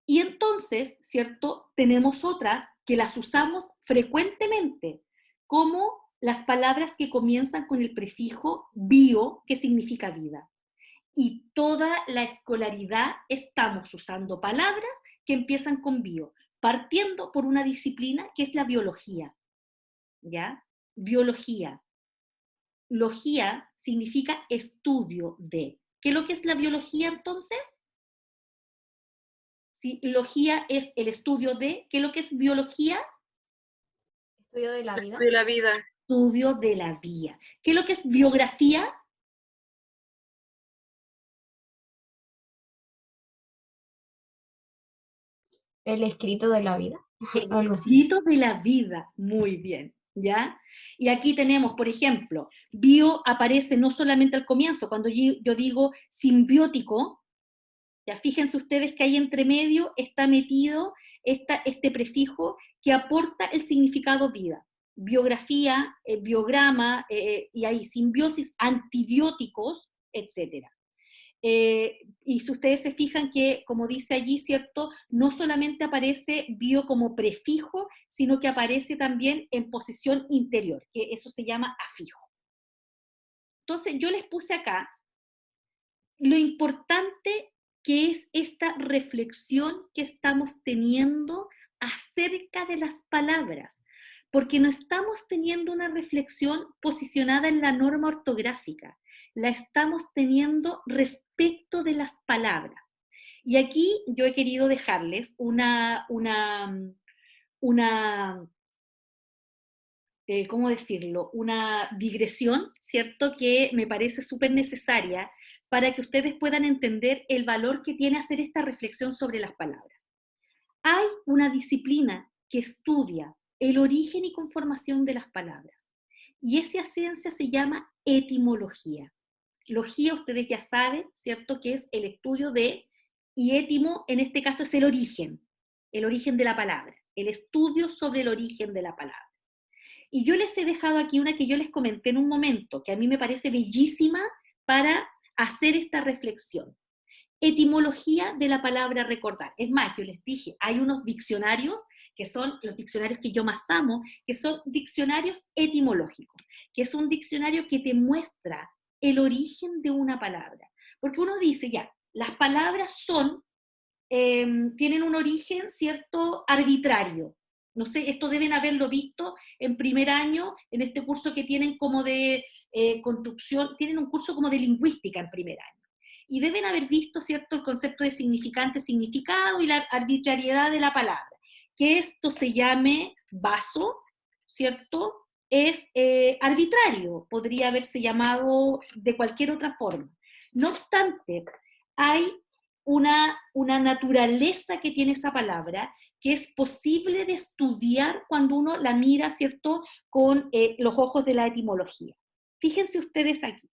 Y entonces, ¿cierto? Tenemos otras que las usamos frecuentemente, como las palabras que comienzan con el prefijo bio, que significa vida. Y toda la escolaridad estamos usando palabras que empiezan con bio, partiendo por una disciplina que es la biología, ¿ya? Biología. Logía significa estudio de. ¿Qué es lo que es la biología entonces? Si logía es el estudio de, ¿qué es lo que es biología? Estudio de la vida. De la vida. Estudio de la vida. ¿Qué es lo que es biografía? El escrito de la vida. El Algo así. escrito de la vida. Muy bien, ¿ya? Y aquí tenemos, por ejemplo, bio aparece no solamente al comienzo, cuando yo digo simbiótico, ya fíjense ustedes que ahí entre medio está metido este prefijo que aporta el significado vida. Biografía, biograma, y ahí simbiosis, antibióticos, etc. Y si ustedes se fijan que, como dice allí, ¿cierto? No solamente aparece bio como prefijo, sino que aparece también en posición interior, que eso se llama afijo. Entonces, yo les puse acá lo importante que es esta reflexión que estamos teniendo acerca de las palabras, porque no estamos teniendo una reflexión posicionada en la norma ortográfica, la estamos teniendo respecto de las palabras. Y aquí yo he querido dejarles ¿cómo decirlo? Una digresión, ¿cierto? Que me parece súper necesaria para que ustedes puedan entender el valor que tiene hacer esta reflexión sobre las palabras. Hay una disciplina que estudia el origen y conformación de las palabras, y esa ciencia se llama etimología. Logía, ustedes ya saben, ¿cierto? Que es el estudio de, y étimo en este caso es el origen de la palabra, el estudio sobre el origen de la palabra. Y yo les he dejado aquí una que yo les comenté en un momento, que a mí me parece bellísima para hacer esta reflexión. Etimología de la palabra recordar. Es más, yo les dije, hay unos diccionarios que son los diccionarios que yo más amo, que son diccionarios etimológicos, que es un diccionario que te muestra el origen de una palabra. Porque uno dice, ya, las palabras tienen un origen, ¿cierto?, arbitrario. No sé, esto deben haberlo visto en primer año, en este curso que tienen como de construcción, tienen un curso como de lingüística en primer año. Y deben haber visto, ¿cierto?, el concepto de significante, significado y la arbitrariedad de la palabra. Que esto se llame vaso, ¿cierto?, es arbitrario, podría haberse llamado de cualquier otra forma. No obstante, hay una naturaleza que tiene esa palabra que es posible de estudiar cuando uno la mira, ¿cierto?, con los ojos de la etimología. Fíjense ustedes aquí.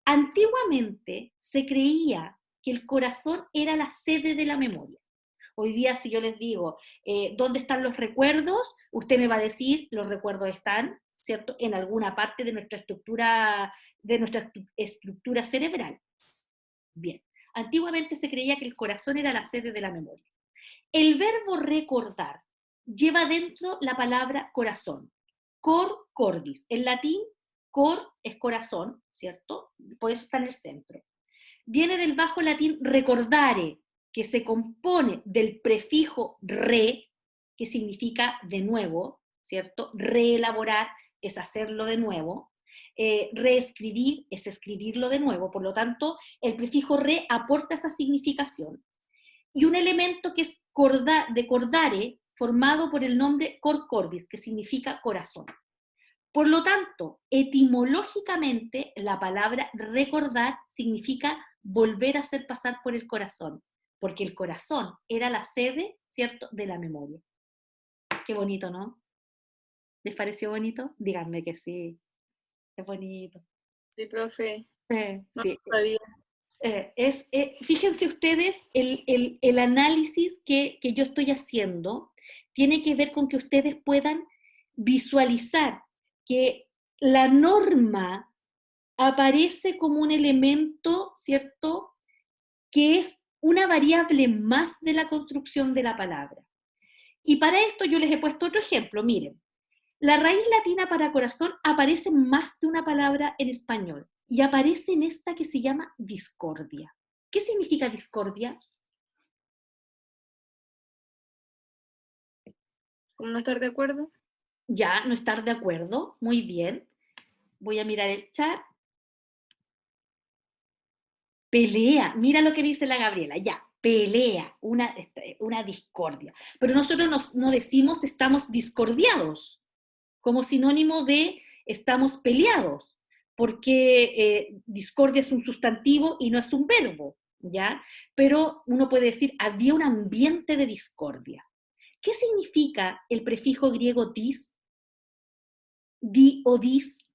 Antiguamente se creía que el corazón era la sede de la memoria. Hoy día, si yo les digo, ¿dónde están los recuerdos? Usted me va a decir, los recuerdos están, ¿cierto?, en alguna parte de nuestra estructura cerebral. Bien. Antiguamente se creía que el corazón era la sede de la memoria. El verbo recordar lleva dentro la palabra corazón. Cor, cordis. En latín, cor es corazón, ¿cierto? Por eso está en el centro. Viene del bajo latín recordare, que se compone del prefijo re, que significa de nuevo, ¿cierto? Reelaborar es hacerlo de nuevo, reescribir es escribirlo de nuevo, por lo tanto, el prefijo re aporta esa significación. Y un elemento que es de cordare, formado por el nombre cor corbis, que significa corazón. Por lo tanto, etimológicamente, la palabra recordar significa volver a hacer pasar por el corazón, porque el corazón era la sede, ¿cierto?, de la memoria. Qué bonito, ¿no? ¿Les pareció bonito? Díganme que sí. Qué bonito. Sí, profe. No Sí. lo sabía. Fíjense ustedes, el análisis que yo estoy haciendo tiene que ver con que ustedes puedan visualizar que la norma aparece como un elemento, ¿cierto?, que es una variable más de la construcción de la palabra. Y para esto yo les he puesto otro ejemplo, miren. La raíz latina para corazón aparece en más de una palabra en español y aparece en esta que se llama discordia. ¿Qué significa discordia? ¿Cómo no estar de acuerdo? Ya, no estar de acuerdo, muy bien. Voy a mirar el chat. Pelea, mira lo que dice la Gabriela, ya, pelea, una discordia. Pero nosotros no decimos estamos discordiados, como sinónimo de estamos peleados, porque discordia es un sustantivo y no es un verbo, ¿ya? Pero uno puede decir, había un ambiente de discordia. ¿Qué significa el prefijo griego dis? Di o dis.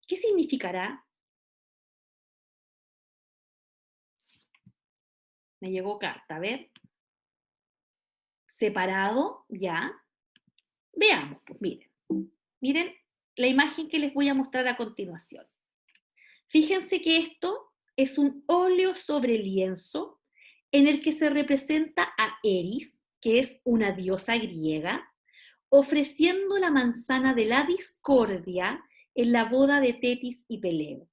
¿Qué significará? Me llegó carta, a ver. Separado, ya. Veamos, pues miren. Miren la imagen que les voy a mostrar a continuación. Fíjense que esto es un óleo sobre lienzo en el que se representa a Eris, que es una diosa griega, ofreciendo la manzana de la discordia en la boda de Tetis y Peleo.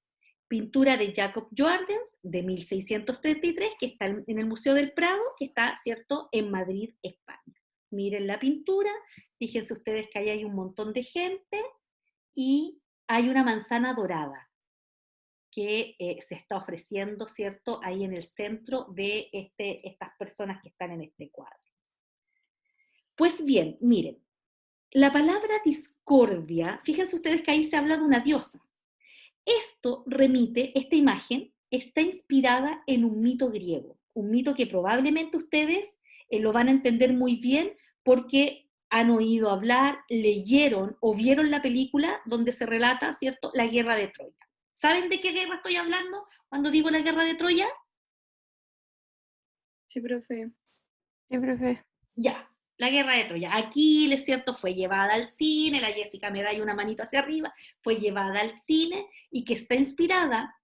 Pintura de Jacob Jordaens de 1633, que está en el Museo del Prado, que está, ¿cierto?, en Madrid, España. Miren la pintura, fíjense ustedes que ahí hay un montón de gente y hay una manzana dorada que se está ofreciendo, ¿cierto?, ahí en el centro de estas personas que están en este cuadro. Pues bien, miren, la palabra discordia, fíjense ustedes que ahí se habla de una diosa. Esta imagen está inspirada en un mito griego, un mito que probablemente ustedes lo van a entender muy bien porque han oído hablar, leyeron o vieron la película donde se relata, ¿cierto?, la guerra de Troya. ¿Saben de qué guerra estoy hablando cuando digo la guerra de Troya? Sí, profe. Sí, profe. Ya, la guerra de Troya. Aquiles, ¿cierto?, fue llevada al cine, la Jessica me da una manito hacia arriba, fue llevada al cine y que está inspirada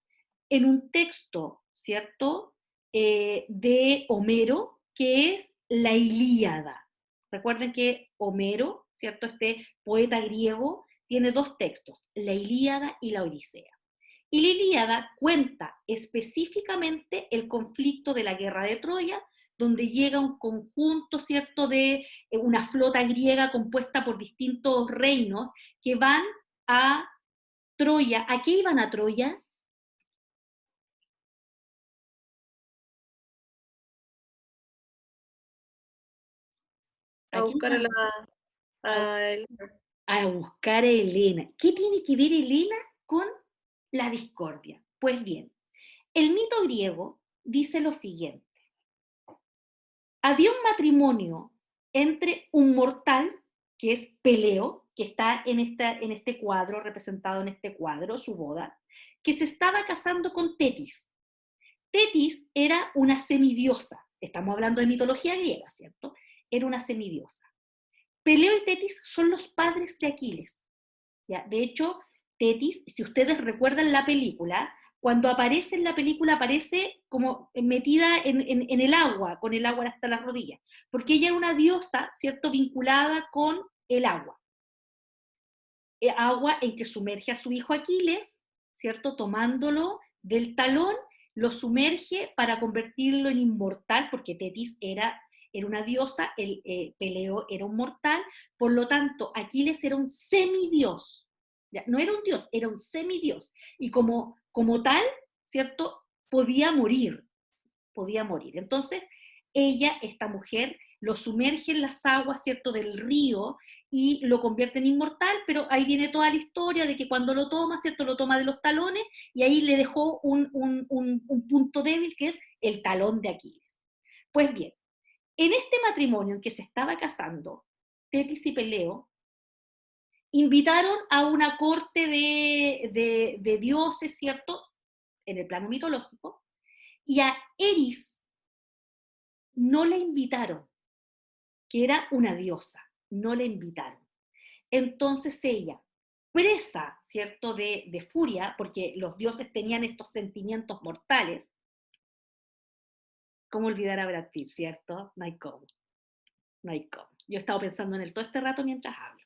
en un texto, ¿cierto?, de Homero, que es la Ilíada. Recuerden que Homero, ¿cierto?, este poeta griego, tiene dos textos, la Ilíada y la Odisea. Y la Ilíada cuenta específicamente el conflicto de la guerra de Troya, donde llega un conjunto, ¿cierto?, de una flota griega compuesta por distintos reinos que van a Troya. ¿A qué iban a Troya? A buscar A buscar a Helena. ¿Qué tiene que ver Helena con la discordia? Pues bien, el mito griego dice lo siguiente. Había un matrimonio entre un mortal, que es Peleo, que está en este cuadro, representado en este cuadro, su boda, que se estaba casando con Tetis. Tetis era una semidiosa, estamos hablando de mitología griega, ¿cierto? Era una semidiosa. Peleo y Tetis son los padres de Aquiles. ¿Ya? De hecho, Tetis, si ustedes recuerdan la película, cuando aparece en la película aparece como metida en el agua, con el agua hasta las rodillas, porque ella era una diosa, ¿cierto?, vinculada con el agua. Agua en que sumerge a su hijo Aquiles, ¿cierto?, tomándolo del talón, lo sumerge para convertirlo en inmortal, porque Tetis era una diosa, Peleo era un mortal, por lo tanto, Aquiles era un semidios, ¿ya? No era un dios, era un semidios, y como tal, ¿cierto? Podía morir. Entonces, esta mujer, lo sumerge en las aguas, ¿cierto?, del río y lo convierte en inmortal, pero ahí viene toda la historia de que cuando lo toma, ¿cierto?, lo toma de los talones y ahí le dejó un punto débil que es el talón de Aquiles. Pues bien, en este matrimonio en que se estaba casando, Tetis y Peleo, invitaron a una corte de dioses, ¿cierto?, en el plano mitológico, y a Eris no la invitaron, que era una diosa, no la invitaron. Entonces ella, presa, ¿cierto?, de furia, porque los dioses tenían estos sentimientos mortales. ¿Cómo olvidar a Brad Pitt, cierto? No hay cómo. No hay cómo. Yo he estado pensando en él todo este rato mientras hablo.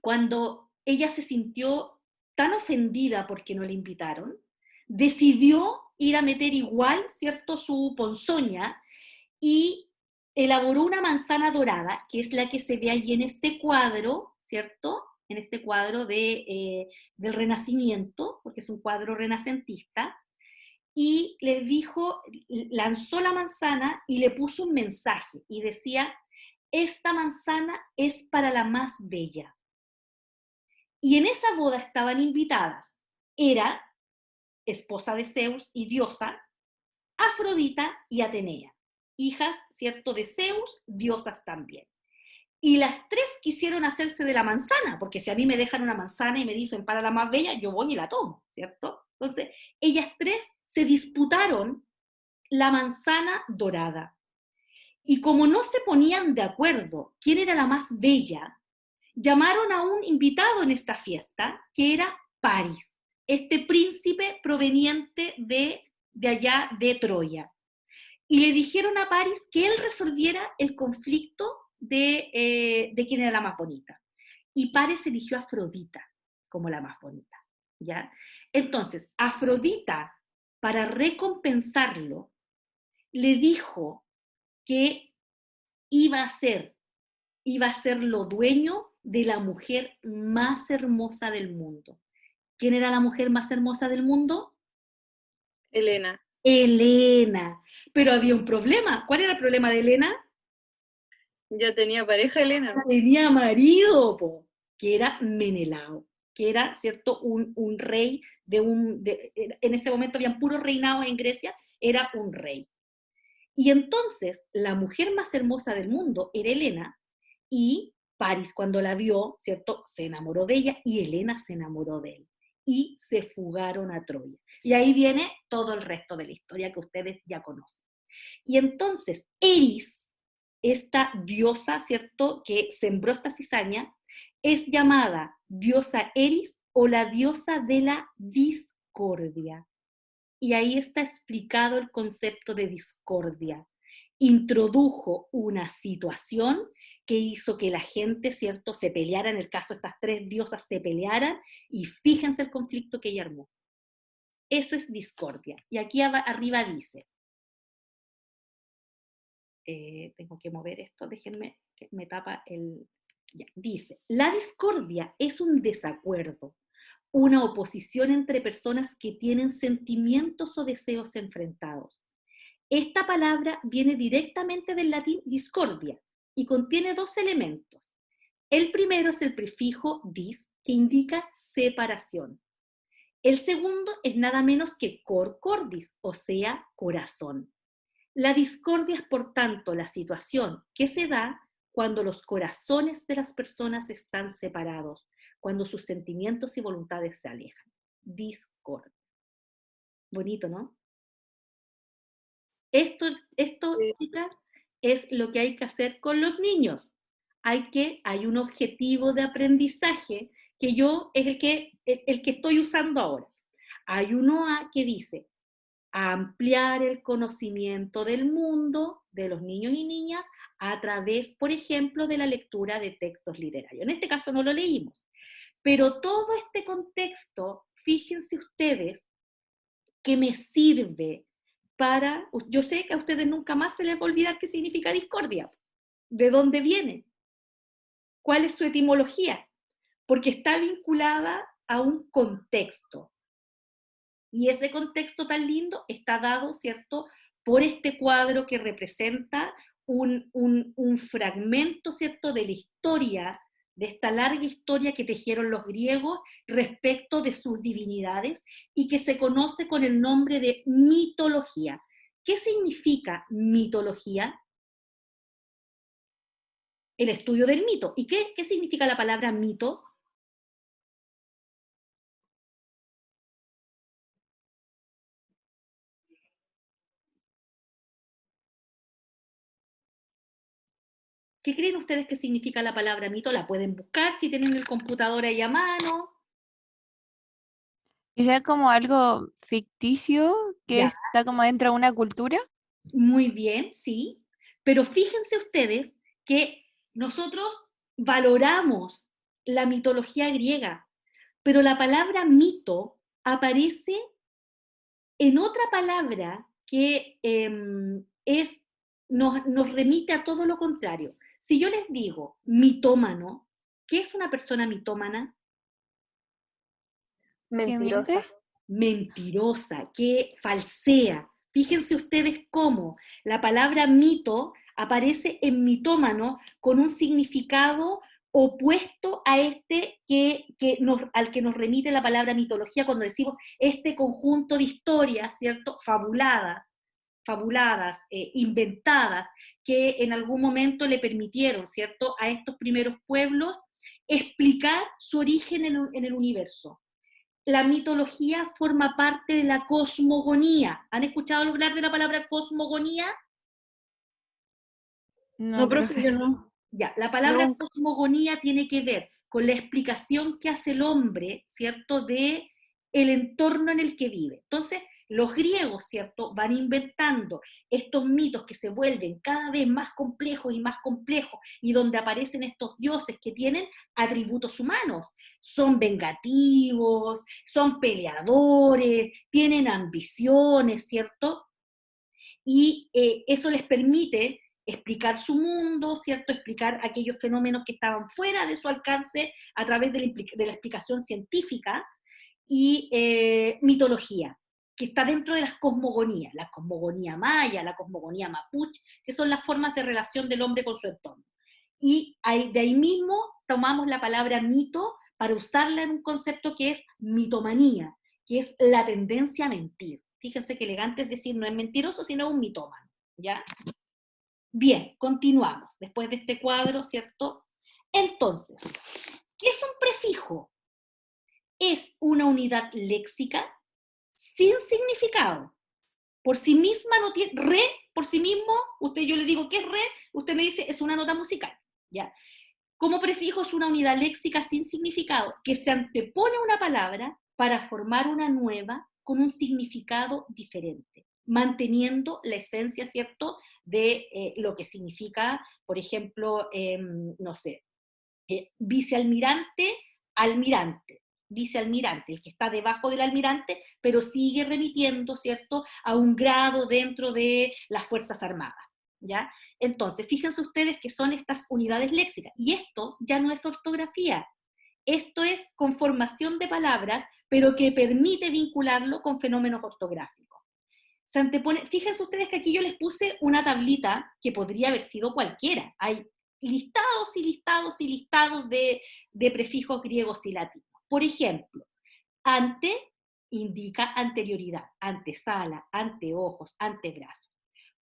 Cuando ella se sintió tan ofendida porque no la invitaron, decidió ir a meter igual, ¿cierto?, su ponzoña, y elaboró una manzana dorada, que es la que se ve allí en este cuadro, ¿cierto? En este cuadro del Renacimiento, porque es un cuadro renacentista, y le dijo, lanzó la manzana y le puso un mensaje, y decía, esta manzana es para la más bella. Y en esa boda estaban invitadas Hera, esposa de Zeus y diosa, Afrodita y Atenea, hijas, ¿cierto?, de Zeus, diosas también. Y las tres quisieron hacerse de la manzana, porque si a mí me dejan una manzana y me dicen para la más bella, yo voy y la tomo, ¿cierto? Entonces, ellas tres se disputaron la manzana dorada. Y como no se ponían de acuerdo quién era la más bella, llamaron a un invitado en esta fiesta, que era Paris, este príncipe proveniente de allá de Troya. Y le dijeron a Paris que él resolviera el conflicto de quién era la más bonita. Y Paris eligió a Afrodita como la más bonita, ¿ya? Entonces, Afrodita, para recompensarlo, le dijo que iba a ser lo dueño de la mujer más hermosa del mundo. ¿Quién era la mujer más hermosa del mundo? Helena. Helena. Pero había un problema. ¿Cuál era el problema de Helena? Ya tenía pareja Helena. Tenía marido, que era Menelao, que era, ¿cierto?, un rey en ese momento habían puros reinados en Grecia, era un rey. Y entonces la mujer más hermosa del mundo era Helena, y Paris, cuando la vio, ¿cierto?, se enamoró de ella, y Helena se enamoró de él. Y se fugaron a Troya. Y ahí viene todo el resto de la historia que ustedes ya conocen. Y entonces Eris, esta diosa, ¿cierto?, que sembró esta cizaña, es llamada diosa Eris o la diosa de la discordia. Y ahí está explicado el concepto de discordia. Introdujo una situación que hizo que la gente, ¿cierto?, se peleara, en el caso de estas tres diosas se pelearan, y fíjense el conflicto que ella armó. Eso es discordia. Y aquí arriba dice, tengo que mover esto, déjenme, que me tapa el... Ya, dice, la discordia es un desacuerdo, una oposición entre personas que tienen sentimientos o deseos enfrentados. Esta palabra viene directamente del latín discordia y contiene dos elementos. El primero es el prefijo dis, que indica separación. El segundo es nada menos que cor cordis, o sea, corazón. La discordia es, por tanto, la situación que se da cuando los corazones de las personas están separados, cuando sus sentimientos y voluntades se alejan. Discordia. Bonito, ¿no? Esto, chicas, es lo que hay que hacer con los niños. Hay un objetivo de aprendizaje que yo es el que estoy usando ahora. Hay uno que dice, ampliar el conocimiento del mundo de los niños y niñas a través, por ejemplo, de la lectura de textos literarios. En este caso no lo leímos, pero todo este contexto fíjense ustedes que me sirve para, yo sé que a ustedes nunca más se les va a olvidar qué significa discordia, de dónde viene, cuál es su etimología, porque está vinculada a un contexto. Y ese contexto tan lindo está dado, ¿cierto?, por este cuadro que representa un fragmento, ¿cierto?, de la historia, de esta larga historia que tejieron los griegos respecto de sus divinidades y que se conoce con el nombre de mitología. ¿Qué significa mitología? El estudio del mito. ¿Y qué significa la palabra mito? ¿Qué creen ustedes que significa la palabra mito? La pueden buscar si tienen el computador ahí a mano. Quizás como algo ficticio que Ya, está como dentro de una cultura. muy bien, sí. Pero fíjense ustedes que nosotros valoramos la mitología griega, pero la palabra mito aparece en otra palabra que nos remite a todo lo contrario. Si yo les digo mitómano, ¿qué es una persona mitómana? ¿Que Mentirosa. miente? Mentirosa, que falsea. Fíjense ustedes cómo la palabra mito aparece en mitómano con un significado opuesto a este al que nos remite la palabra mitología cuando decimos este conjunto de historias, ¿cierto? Fabuladas, inventadas, que en algún momento le permitieron, ¿cierto?, a estos primeros pueblos explicar su origen en el universo. La mitología forma parte de la cosmogonía. ¿Han escuchado hablar de la palabra cosmogonía? No, No, profe, yo profe. no. Ya, la palabra Nunca. cosmogonía tiene que ver con la explicación que hace el hombre, ¿cierto?, de el entorno en el que vive. Entonces, los griegos, ¿cierto?, van inventando estos mitos que se vuelven cada vez más complejos y donde aparecen estos dioses que tienen atributos humanos. Son vengativos, son peleadores, tienen ambiciones, ¿cierto? Y eso les permite explicar su mundo, ¿cierto? Explicar aquellos fenómenos que estaban fuera de su alcance a través de la explicación científica y mitología, que está dentro de las cosmogonías, la cosmogonía maya, la cosmogonía mapuche, que son las formas de relación del hombre con su entorno. Y de ahí mismo tomamos la palabra mito para usarla en un concepto que es mitomanía, que es la tendencia a mentir. Fíjense que elegante es decir, no es mentiroso, sino un mitómano, ¿ya? Bien, continuamos, después de este cuadro, ¿cierto? Entonces, ¿qué es un prefijo? Es una unidad léxica sin significado. Por sí misma no tiene, re, por sí mismo, yo le digo ¿qué es re? Usted me dice, es una nota musical, ¿ya? Como prefijo es una unidad léxica sin significado que se antepone a una palabra para formar una nueva con un significado diferente, manteniendo la esencia, ¿cierto?, de lo que significa, por ejemplo, no sé, vicealmirante, almirante, vicealmirante, el que está debajo del almirante, pero sigue remitiendo, ¿cierto?, a un grado dentro de las Fuerzas Armadas, ¿ya? Entonces, fíjense ustedes que son estas unidades léxicas, y esto ya no es ortografía, esto es conformación de palabras, pero que permite vincularlo con fenómenos ortográficos. Se antepone, fíjense ustedes que aquí yo les puse una tablita que podría haber sido cualquiera, hay listados y listados y listados de prefijos griegos y latinos. Por ejemplo, ante indica anterioridad, antesala, anteojos, antebrazos.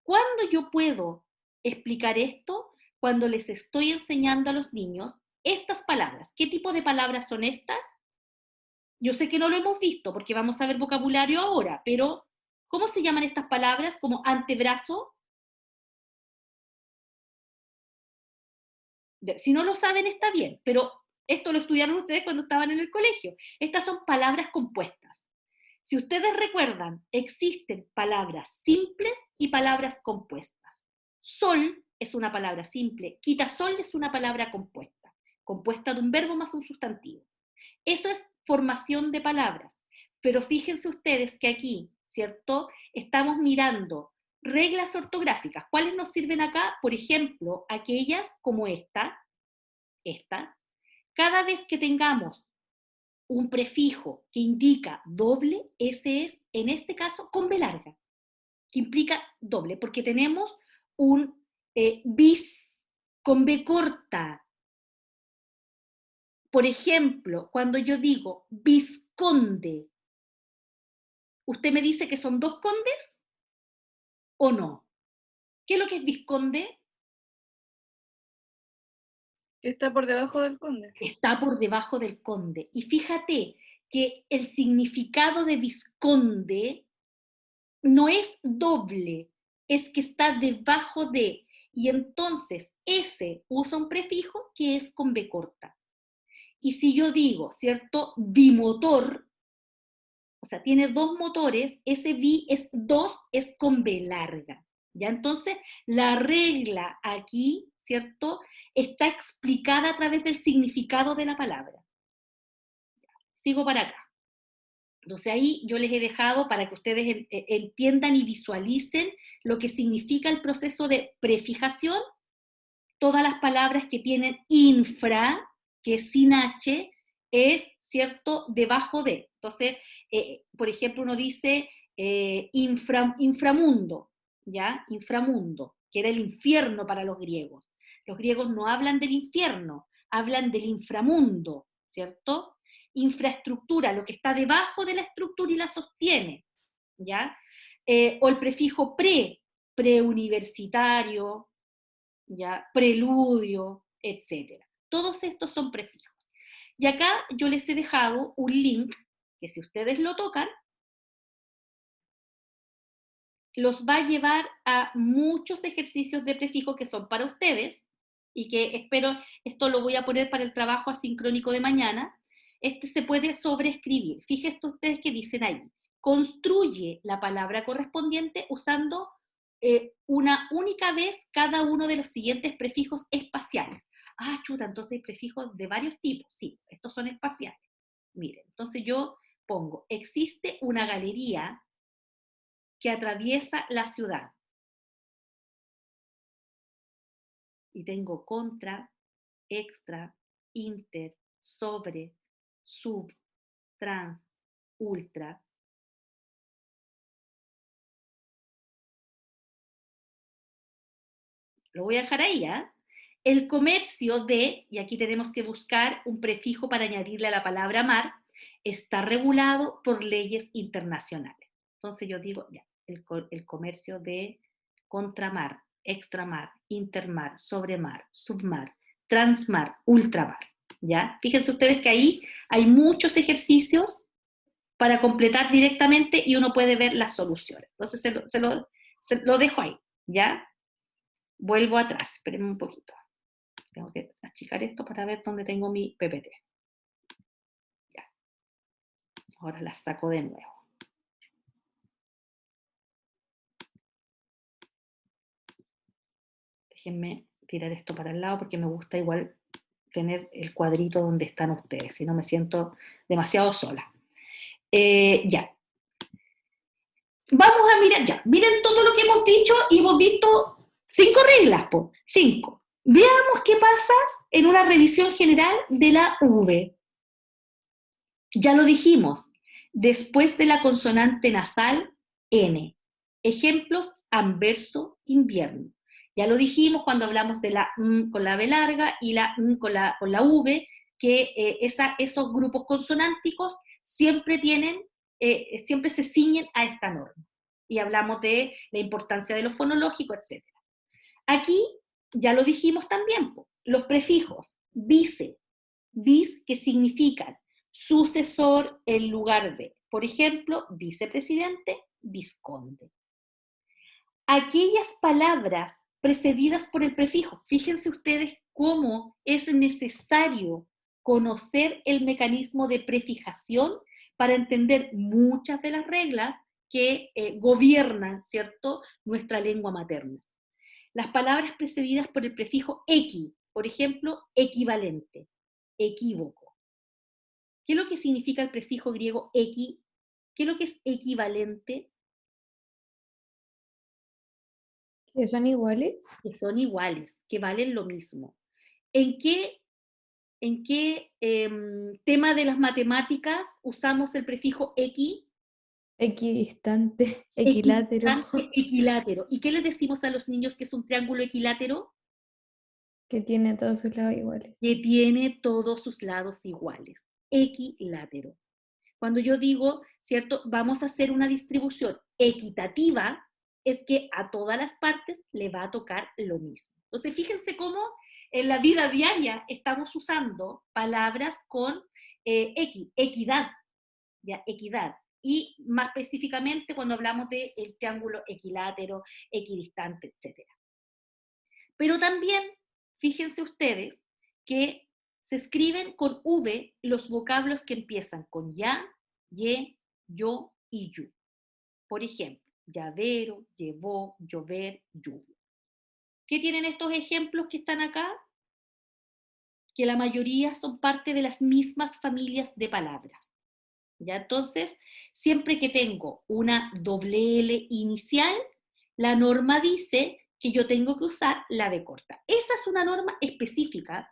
¿Cuándo yo puedo explicar esto? Cuando les estoy enseñando a los niños estas palabras. ¿Qué tipo de palabras son estas? Yo sé que no lo hemos visto porque vamos a ver vocabulario ahora, pero ¿cómo se llaman estas palabras? Como antebrazo. Si no lo saben está bien, pero esto lo estudiaron ustedes cuando estaban en el colegio. Estas son palabras compuestas. Si ustedes recuerdan, existen palabras simples y palabras compuestas. Sol es una palabra simple, quitasol es una palabra compuesta, compuesta de un verbo más un sustantivo. Eso es formación de palabras. Pero fíjense ustedes que aquí, ¿cierto? Estamos mirando reglas ortográficas. ¿Cuáles nos sirven acá? Por ejemplo, aquellas como esta. Cada vez que tengamos un prefijo que indica doble, ese es, en este caso, con B larga, que implica doble, porque tenemos un bis con B corta. Por ejemplo, cuando yo digo visconde, ¿usted me dice que son dos condes o no? ¿Qué es lo que es visconde? Está por debajo del conde. Está por debajo del conde. Y fíjate que el significado de visconde no es doble, es que está debajo de, y entonces ese usa un prefijo que es con B corta. Y si yo digo, ¿cierto? Bimotor, o sea, tiene dos motores, ese bi es dos, es con B larga. ¿Ya? Entonces, la regla aquí, ¿cierto? Está explicada a través del significado de la palabra. Sigo para acá. Entonces ahí yo les he dejado para que ustedes entiendan y visualicen lo que significa el proceso de prefijación. Todas las palabras que tienen infra, que es sin H, es, ¿cierto?, debajo de. Entonces, por ejemplo, uno dice inframundo, ¿ya? Inframundo, que era el infierno para los griegos. Los griegos no hablan del infierno, hablan del inframundo, ¿cierto? Infraestructura, lo que está debajo de la estructura y la sostiene, ¿ya? O el prefijo preuniversitario, ¿ya? Preludio, etc. Todos estos son prefijos. Y acá yo les he dejado un link que si ustedes lo tocan, los va a llevar a muchos ejercicios de prefijo que son para ustedes, y que espero, esto lo voy a poner para el trabajo asincrónico de mañana. Este se puede sobreescribir. Fíjense ustedes que dicen ahí, construye la palabra correspondiente usando una única vez cada uno de los siguientes prefijos espaciales. Ah, chuta, entonces hay prefijos de varios tipos. Sí, estos son espaciales. Miren, entonces yo pongo, existe una galería que atraviesa la ciudad. Y tengo contra, extra, inter, sobre, sub, trans, ultra. Lo voy a dejar ahí, ¿eh? El comercio de, y aquí tenemos que buscar un prefijo para añadirle a la palabra mar, está regulado por leyes internacionales. Entonces yo digo, ya, el comercio de contramar, extramar, intermar, sobremar, submar, transmar, ultramar. ¿Ya? Fíjense ustedes que ahí hay muchos ejercicios para completar directamente y uno puede ver las soluciones. Entonces se lo dejo ahí, ¿ya? Vuelvo atrás, espérenme un poquito. Tengo que achicar esto para ver dónde tengo mi PPT. Ya. Ahora la saco de nuevo. Déjenme tirar esto para el lado porque me gusta igual tener el cuadrito donde están ustedes, si no me siento demasiado sola. Ya. Vamos a mirar ya. Miren todo lo que hemos dicho y hemos visto 5 reglas, 5. Veamos qué pasa en una revisión general de la V. Ya lo dijimos, después de la consonante nasal, N. Ejemplos, anverso, invierno. Ya lo dijimos cuando hablamos de la con la B larga y la con la V, que esos grupos consonánticos siempre siempre se ciñen a esta norma. Y hablamos de la importancia de lo fonológico, etc. Aquí, ya lo dijimos también, los prefijos, vice, bis, que significan sucesor en lugar de, por ejemplo, vicepresidente, vizconde. Aquellas palabras precedidas por el prefijo, fíjense ustedes cómo es necesario conocer el mecanismo de prefijación para entender muchas de las reglas que gobiernan, ¿cierto?, nuestra lengua materna. Las palabras precedidas por el prefijo equi, por ejemplo, equivalente, equívoco. ¿Qué es lo que significa el prefijo griego equi? ¿Qué es lo que es equivalente? ¿Que son iguales? Que son iguales, que valen lo mismo. ¿En qué tema de las matemáticas usamos el prefijo equi? Equidistante, equilátero, Equidistante, equilátero. ¿Y qué les decimos a los niños que es un triángulo equilátero? que tiene todos sus lados iguales. Que tiene todos sus lados iguales. Equilátero. Cuando yo digo, ¿cierto? Vamos a hacer una distribución equitativa, es que a todas las partes le va a tocar lo mismo. Entonces, fíjense cómo en la vida diaria estamos usando palabras con equidad, ¿ya? Equidad. Y más específicamente cuando hablamos del triángulo equilátero, equidistante, etc. Pero también, fíjense ustedes, que se escriben con V los vocablos que empiezan con ya, ye, yo y yu. Por ejemplo, llavero, llevó, llover, lluvia. ¿Qué tienen estos ejemplos que están acá? Que la mayoría son parte de las mismas familias de palabras. ¿Ya? Entonces, siempre que tengo una doble L inicial, la norma dice que yo tengo que usar la B corta. Esa es una norma específica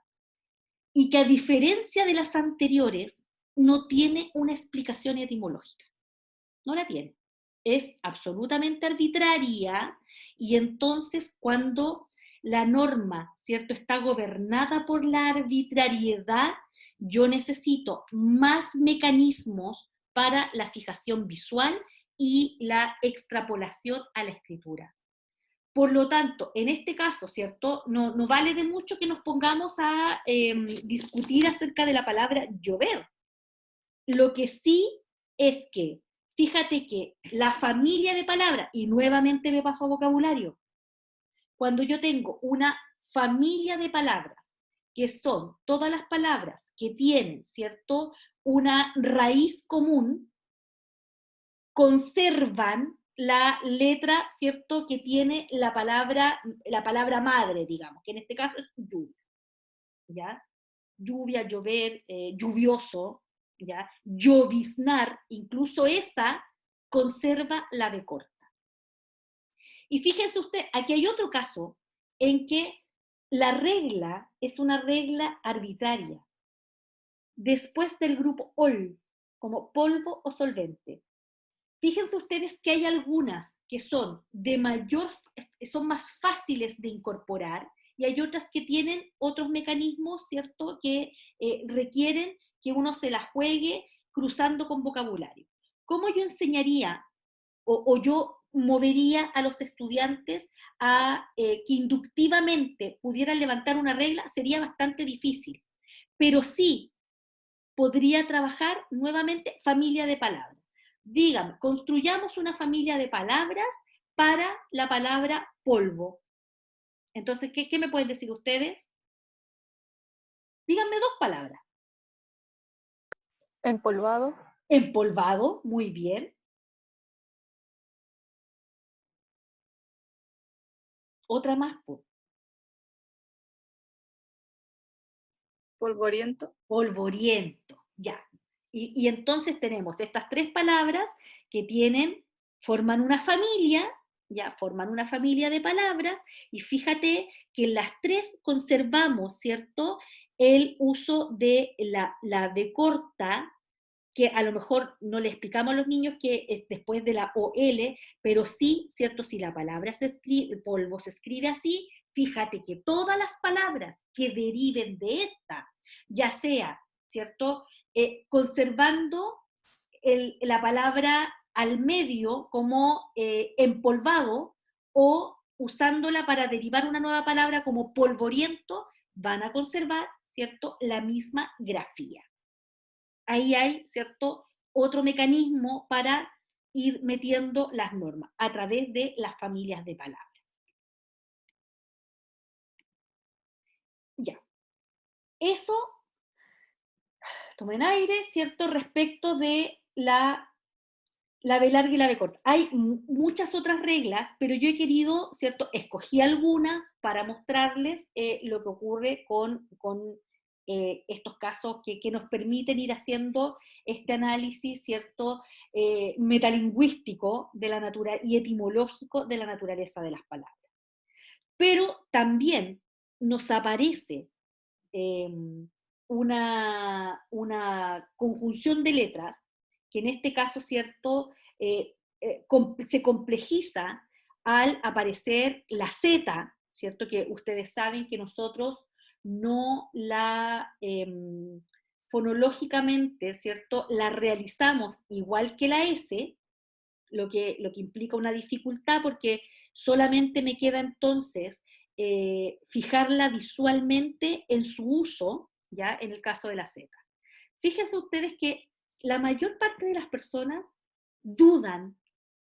y que a diferencia de las anteriores, no tiene una explicación etimológica. No la tiene. Es absolutamente arbitraria y entonces cuando la norma, ¿cierto?, está gobernada por la arbitrariedad, yo necesito más mecanismos para la fijación visual y la extrapolación a la escritura. Por lo tanto, en este caso, ¿cierto?, no vale de mucho que nos pongamos a discutir acerca de la palabra llover. Lo que sí es que, fíjate que la familia de palabras, y nuevamente me paso a vocabulario, cuando yo tengo una familia de palabras, que son todas las palabras que tienen, ¿cierto?, una raíz común, conservan la letra, ¿cierto?, que tiene la palabra madre, digamos, que en este caso es lluvia, ¿ya? Lluvia, llover, lluvioso, ¿ya? Lloviznar, incluso esa conserva la B corta. Y fíjense usted, aquí hay otro caso en que la regla es una regla arbitraria. Después del grupo ol, como polvo o solvente. Fíjense ustedes que hay algunas que son son más fáciles de incorporar y hay otras que tienen otros mecanismos, ¿cierto?, que requieren que uno se la juegue cruzando con vocabulario. ¿Cómo yo enseñaría o yo movería a los estudiantes a que inductivamente pudieran levantar una regla? Sería bastante difícil, pero sí podría trabajar nuevamente familia de palabras. Díganme, construyamos una familia de palabras para la palabra polvo. Entonces, ¿qué me pueden decir ustedes? Díganme dos palabras. Empolvado. Empolvado, muy bien. Otra más, pues. Polvoriento. Polvoriento, ya. Y entonces tenemos estas tres palabras que forman una familia, ya, forman una familia de palabras, y fíjate que en las tres conservamos, ¿cierto?, el uso de la B corta, que a lo mejor no le explicamos a los niños que es después de la OL, pero sí, ¿cierto?, si la palabra el polvo se escribe así, fíjate que todas las palabras que deriven de esta, ya sea, ¿cierto?, conservando la palabra al medio como empolvado o usándola para derivar una nueva palabra como polvoriento, van a conservar, ¿cierto?, la misma grafía. Ahí hay, ¿cierto?, otro mecanismo para ir metiendo las normas a través de las familias de palabras. Ya. Eso, tomen aire, ¿cierto?, respecto de la B larga y la B corta. Hay muchas otras reglas, pero yo he querido, ¿cierto?, escogí algunas para mostrarles lo que ocurre con estos casos que nos permiten ir haciendo este análisis, ¿cierto?, metalingüístico de la y etimológico de la naturaleza de las palabras. Pero también nos aparece una conjunción de letras, que en este caso, ¿cierto?, se complejiza al aparecer la Z, ¿cierto?, que ustedes saben que nosotros no la, fonológicamente, ¿cierto?, la realizamos igual que la S, lo que implica una dificultad, porque solamente me queda entonces fijarla visualmente en su uso, ya en el caso de la Z. Fíjense ustedes que la mayor parte de las personas dudan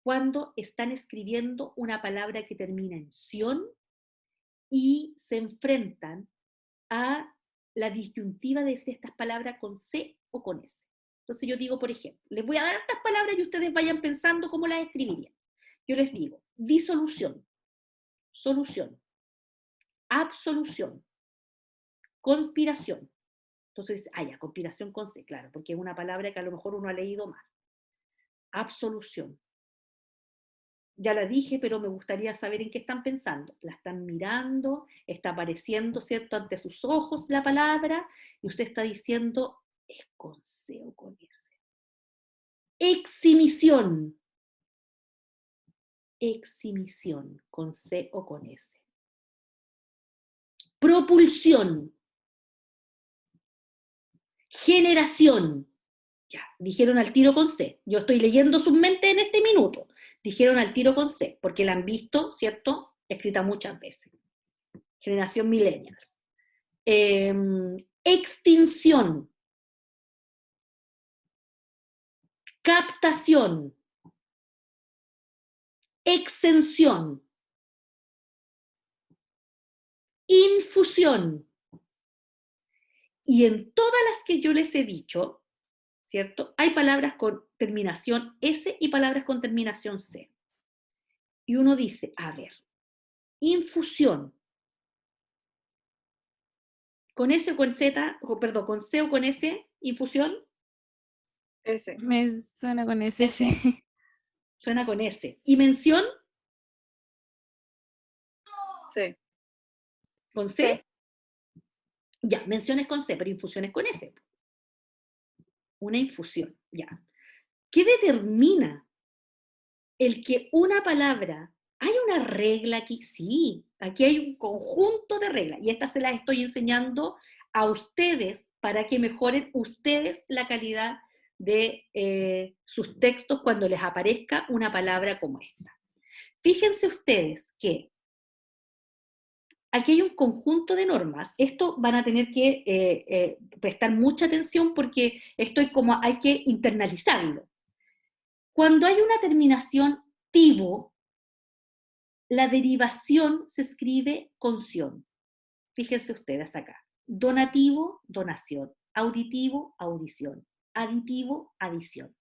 cuando están escribiendo una palabra que termina en ción y se enfrentan a la disyuntiva de si estas palabras con C o con S. Entonces yo digo, por ejemplo, les voy a dar estas palabras y ustedes vayan pensando cómo las escribirían. Yo les digo, disolución, solución, absolución, conspiración. Entonces, ya, conspiración con C, claro, porque es una palabra que a lo mejor uno ha leído más. Absolución. Ya la dije, pero me gustaría saber en qué están pensando. La están mirando, está apareciendo, ¿cierto?, ante sus ojos la palabra, y usted está diciendo, ¿es con C o con S? Exhibición. Exhibición, con C o con S. Propulsión. Generación. Ya, dijeron al tiro con C. Yo estoy leyendo sus mentes en este minuto. Dijeron al tiro con C, porque la han visto, ¿cierto?, escrita muchas veces. Generación millennials. Extinción. Captación. Exención. Infusión. Y en todas las que yo les he dicho, ¿cierto?, hay palabras con terminación S y palabras con terminación C. Y uno dice, a ver, infusión. ¿Con S o con Z? Perdón, ¿con C o con S? ¿Infusión? Ese. Me suena con ese, sí. Suena con S. ¿Y mención? Sí. ¿Con C? Sí. Ya, mención es con C, pero infusión es con S. Una infusión, ya. ¿Qué determina el que una palabra... ¿Hay una regla aquí? Sí, aquí hay un conjunto de reglas, y estas se las estoy enseñando a ustedes para que mejoren ustedes la calidad de sus textos cuando les aparezca una palabra como esta. Fíjense ustedes que aquí hay un conjunto de normas. Esto van a tener que prestar mucha atención porque hay que internalizarlo. Cuando hay una terminación tivo, la derivación se escribe con ción. Fíjense ustedes acá. Donativo, donación. Auditivo, audición. Aditivo, adición.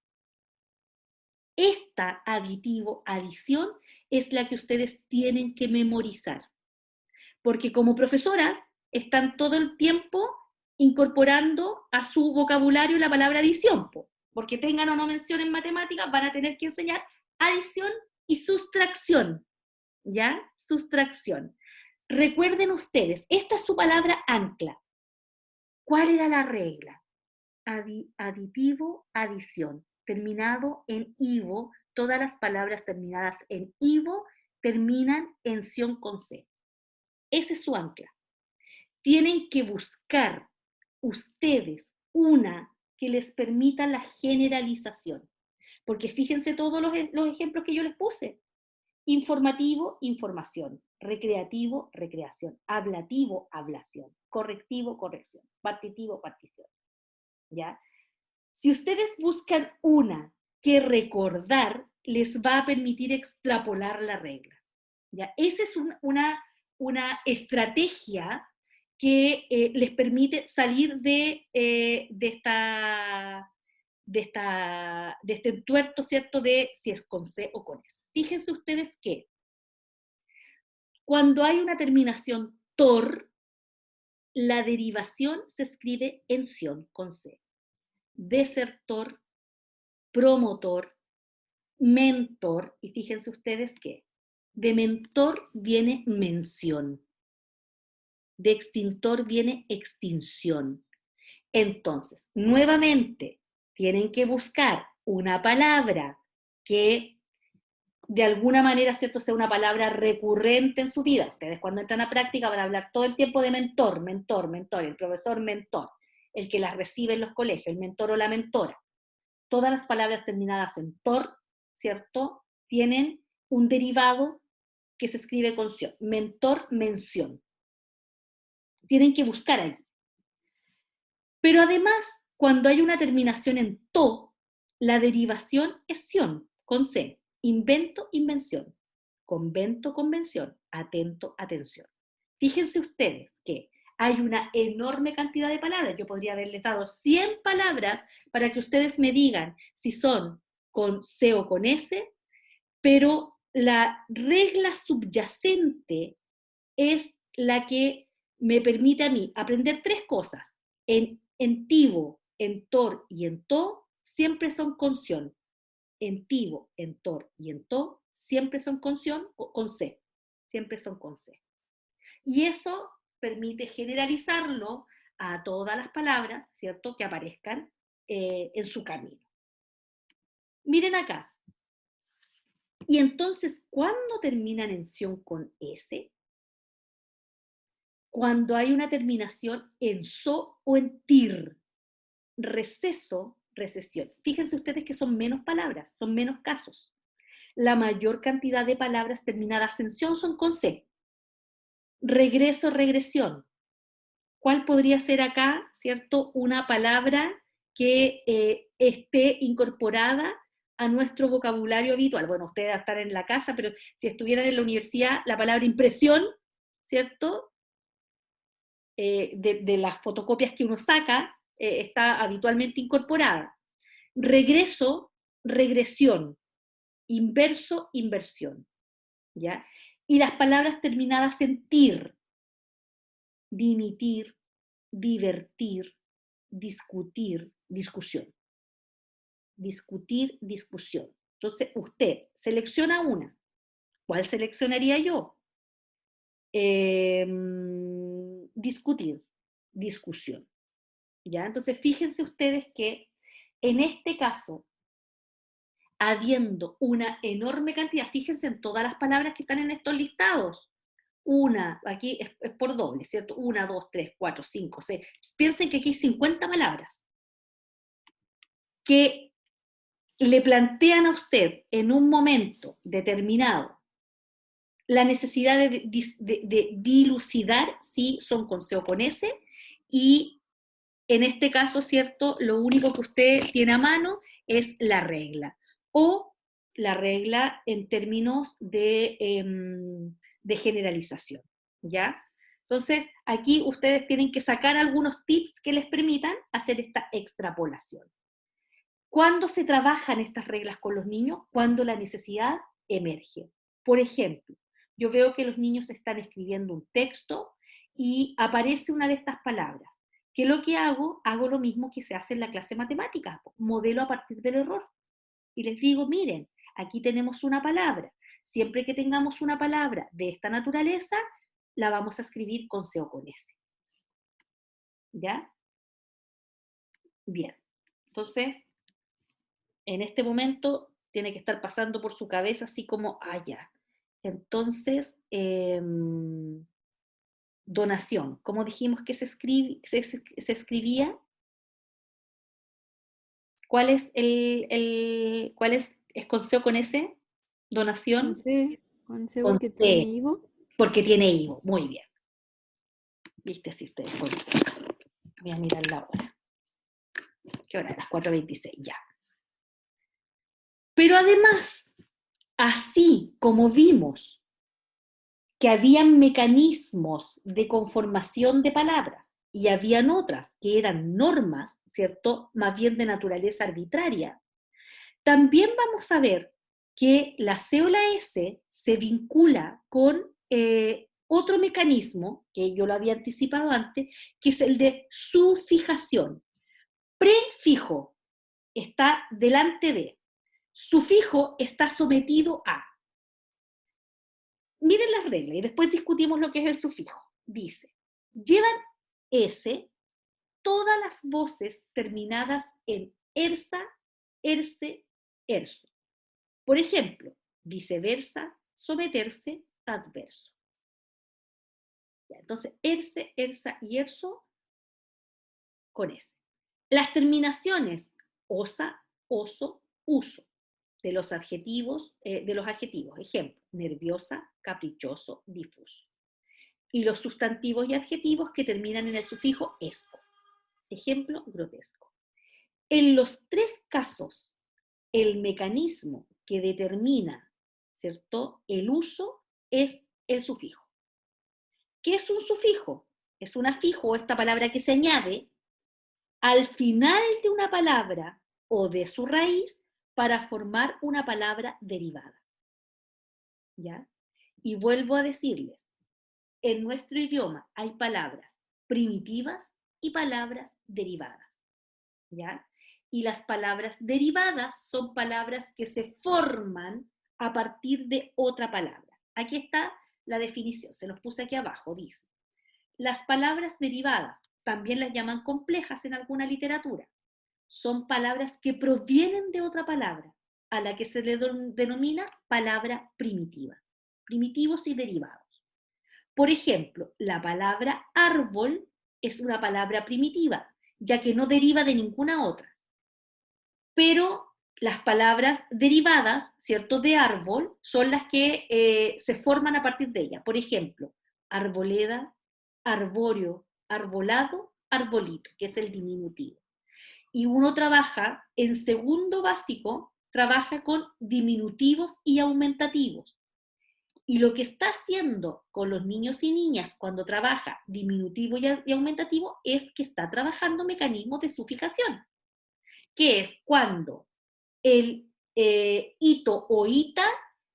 Esta aditivo, adición es la que ustedes tienen que memorizar. Porque como profesoras están todo el tiempo incorporando a su vocabulario la palabra adición. Porque tengan o no mención en matemáticas, van a tener que enseñar adición y sustracción. ¿Ya? Sustracción. Recuerden ustedes, esta es su palabra ancla. ¿Cuál era la regla? Aditivo, adición. Terminado en ivo, todas las palabras terminadas en ivo terminan en ción con C. Ese es su ancla. Tienen que buscar ustedes una que les permita la generalización. Porque fíjense todos los ejemplos que yo les puse. Informativo, información. Recreativo, recreación. Ablativo, ablación. Correctivo, corrección. Partitivo, partición. ¿Ya? Si ustedes buscan una que recordar, les va a permitir extrapolar la regla. ¿Ya? Esa es una estrategia que les permite salir de este entuerto, ¿cierto?, de si es con C o con S. Fíjense ustedes que cuando hay una terminación tor, la derivación se escribe ención, con C. Desertor, promotor, mentor, y fíjense ustedes que de mentor viene mención, de extintor viene extinción. Entonces, nuevamente, tienen que buscar una palabra que de alguna manera, ¿cierto?, sea una palabra recurrente en su vida. Ustedes cuando entran a práctica van a hablar todo el tiempo de mentor, mentor, mentor, el profesor mentor, el que las recibe en los colegios, el mentor o la mentora. Todas las palabras terminadas en tor, ¿cierto?, tienen un derivado que se escribe con sion. Mentor, mención. Tienen que buscar allí. Pero además, cuando hay una terminación en to, la derivación es sion, con C. Invento, invención. Convento, convención. Atento, atención. Fíjense ustedes que hay una enorme cantidad de palabras. Yo podría haberles dado 100 palabras para que ustedes me digan si son con C o con S, pero la regla subyacente es la que me permite a mí aprender tres cosas. En tivo, en tor y en to siempre son con sion. En tivo, en tor y en to siempre son con sion, con C. Siempre son con C. Y eso permite generalizarlo a todas las palabras, ¿cierto?, que aparezcan en su camino. Miren acá. Y entonces, ¿cuándo terminan en sion con S? Cuando hay una terminación en so o en tir. Receso, recesión. Fíjense ustedes que son menos palabras, son menos casos. La mayor cantidad de palabras terminadas en sion son con C. Regreso, regresión. ¿Cuál podría ser acá, cierto, una palabra que esté incorporada a nuestro vocabulario habitual? Bueno, ustedes están en la casa, pero si estuvieran en la universidad, la palabra impresión, ¿cierto?, de las fotocopias que uno saca, está habitualmente incorporada. Regreso, regresión. Inverso, inversión. ¿Ya? Y las palabras terminadas en tir. Dimitir, divertir, discutir, discusión. Discutir, discusión. Entonces, usted selecciona una. ¿Cuál seleccionaría yo? Discutir, discusión. ¿Ya? Entonces, fíjense ustedes que en este caso, habiendo una enorme cantidad, fíjense en todas las palabras que están en estos listados. Una, aquí es por doble, ¿cierto? 1, 2, 3, 4, 5, 6. Piensen que aquí hay 50 palabras que le plantean a usted en un momento determinado la necesidad de dilucidar si son con C o con S, y en este caso, ¿cierto?, lo único que usted tiene a mano es la regla, o la regla en términos de generalización, ¿ya? Entonces, aquí ustedes tienen que sacar algunos tips que les permitan hacer esta extrapolación. ¿Cuándo se trabajan estas reglas con los niños? Cuando la necesidad emerge. Por ejemplo, yo veo que los niños están escribiendo un texto y aparece una de estas palabras. ¿Qué es lo que hago? Hago lo mismo que se hace en la clase de matemáticas, modelo a partir del error. Y les digo, miren, aquí tenemos una palabra. Siempre que tengamos una palabra de esta naturaleza, la vamos a escribir con C o con S. ¿Ya? Bien. Entonces, en este momento tiene que estar pasando por su cabeza así como, ya. Entonces, donación. ¿Cómo dijimos que se escribía? ¿Cuál es cuál es con C o con S? Donación. Con C Con porque C. tiene Ivo. Porque tiene Ivo, muy bien. Viste, si ustedes son C. Voy a mirar la hora. ¿Qué hora? Las 4:26, ya. Pero además, así como vimos que habían mecanismos de conformación de palabras y habían otras que eran normas, ¿cierto?, más bien de naturaleza arbitraria, también vamos a ver que la C o la S se vincula con otro mecanismo, que yo lo había anticipado antes, que es el de sufijación. Prefijo está delante de, sufijo está sometido a. Miren las reglas y después discutimos lo que es el sufijo. Dice, llevan S todas las voces terminadas en ersa, erse, erso. Por ejemplo, viceversa, someterse, adverso. Ya, entonces, erse, ersa y erso con S. Las terminaciones osa, oso, uso de los adjetivos, ejemplo, nerviosa, caprichoso, difuso. Y los sustantivos y adjetivos que terminan en el sufijo esco. Ejemplo, grotesco. En los tres casos, el mecanismo que determina, ¿cierto?, el uso es el sufijo. ¿Qué es un sufijo? Es un afijo, esta palabra que se añade al final de una palabra o de su raíz para formar una palabra derivada. ¿Ya? Y vuelvo a decirles, en nuestro idioma hay palabras primitivas y palabras derivadas. ¿Ya? Y las palabras derivadas son palabras que se forman a partir de otra palabra. Aquí está la definición, se los puse aquí abajo, dice. Las palabras derivadas, también las llaman complejas en alguna literatura, son palabras que provienen de otra palabra, a la que se le denomina palabra primitiva. Primitivos y derivados. Por ejemplo, la palabra árbol es una palabra primitiva, ya que no deriva de ninguna otra. Pero las palabras derivadas, ¿cierto?, de árbol, son las que se forman a partir de ella. Por ejemplo, arboleda, arbóreo, arbolado, arbolito, que es el diminutivo. Y uno trabaja, en segundo básico, trabaja con diminutivos y aumentativos. Y lo que está haciendo con los niños y niñas cuando trabaja diminutivo y aumentativo es que está trabajando mecanismos de sufijación, que es cuando el ito o ita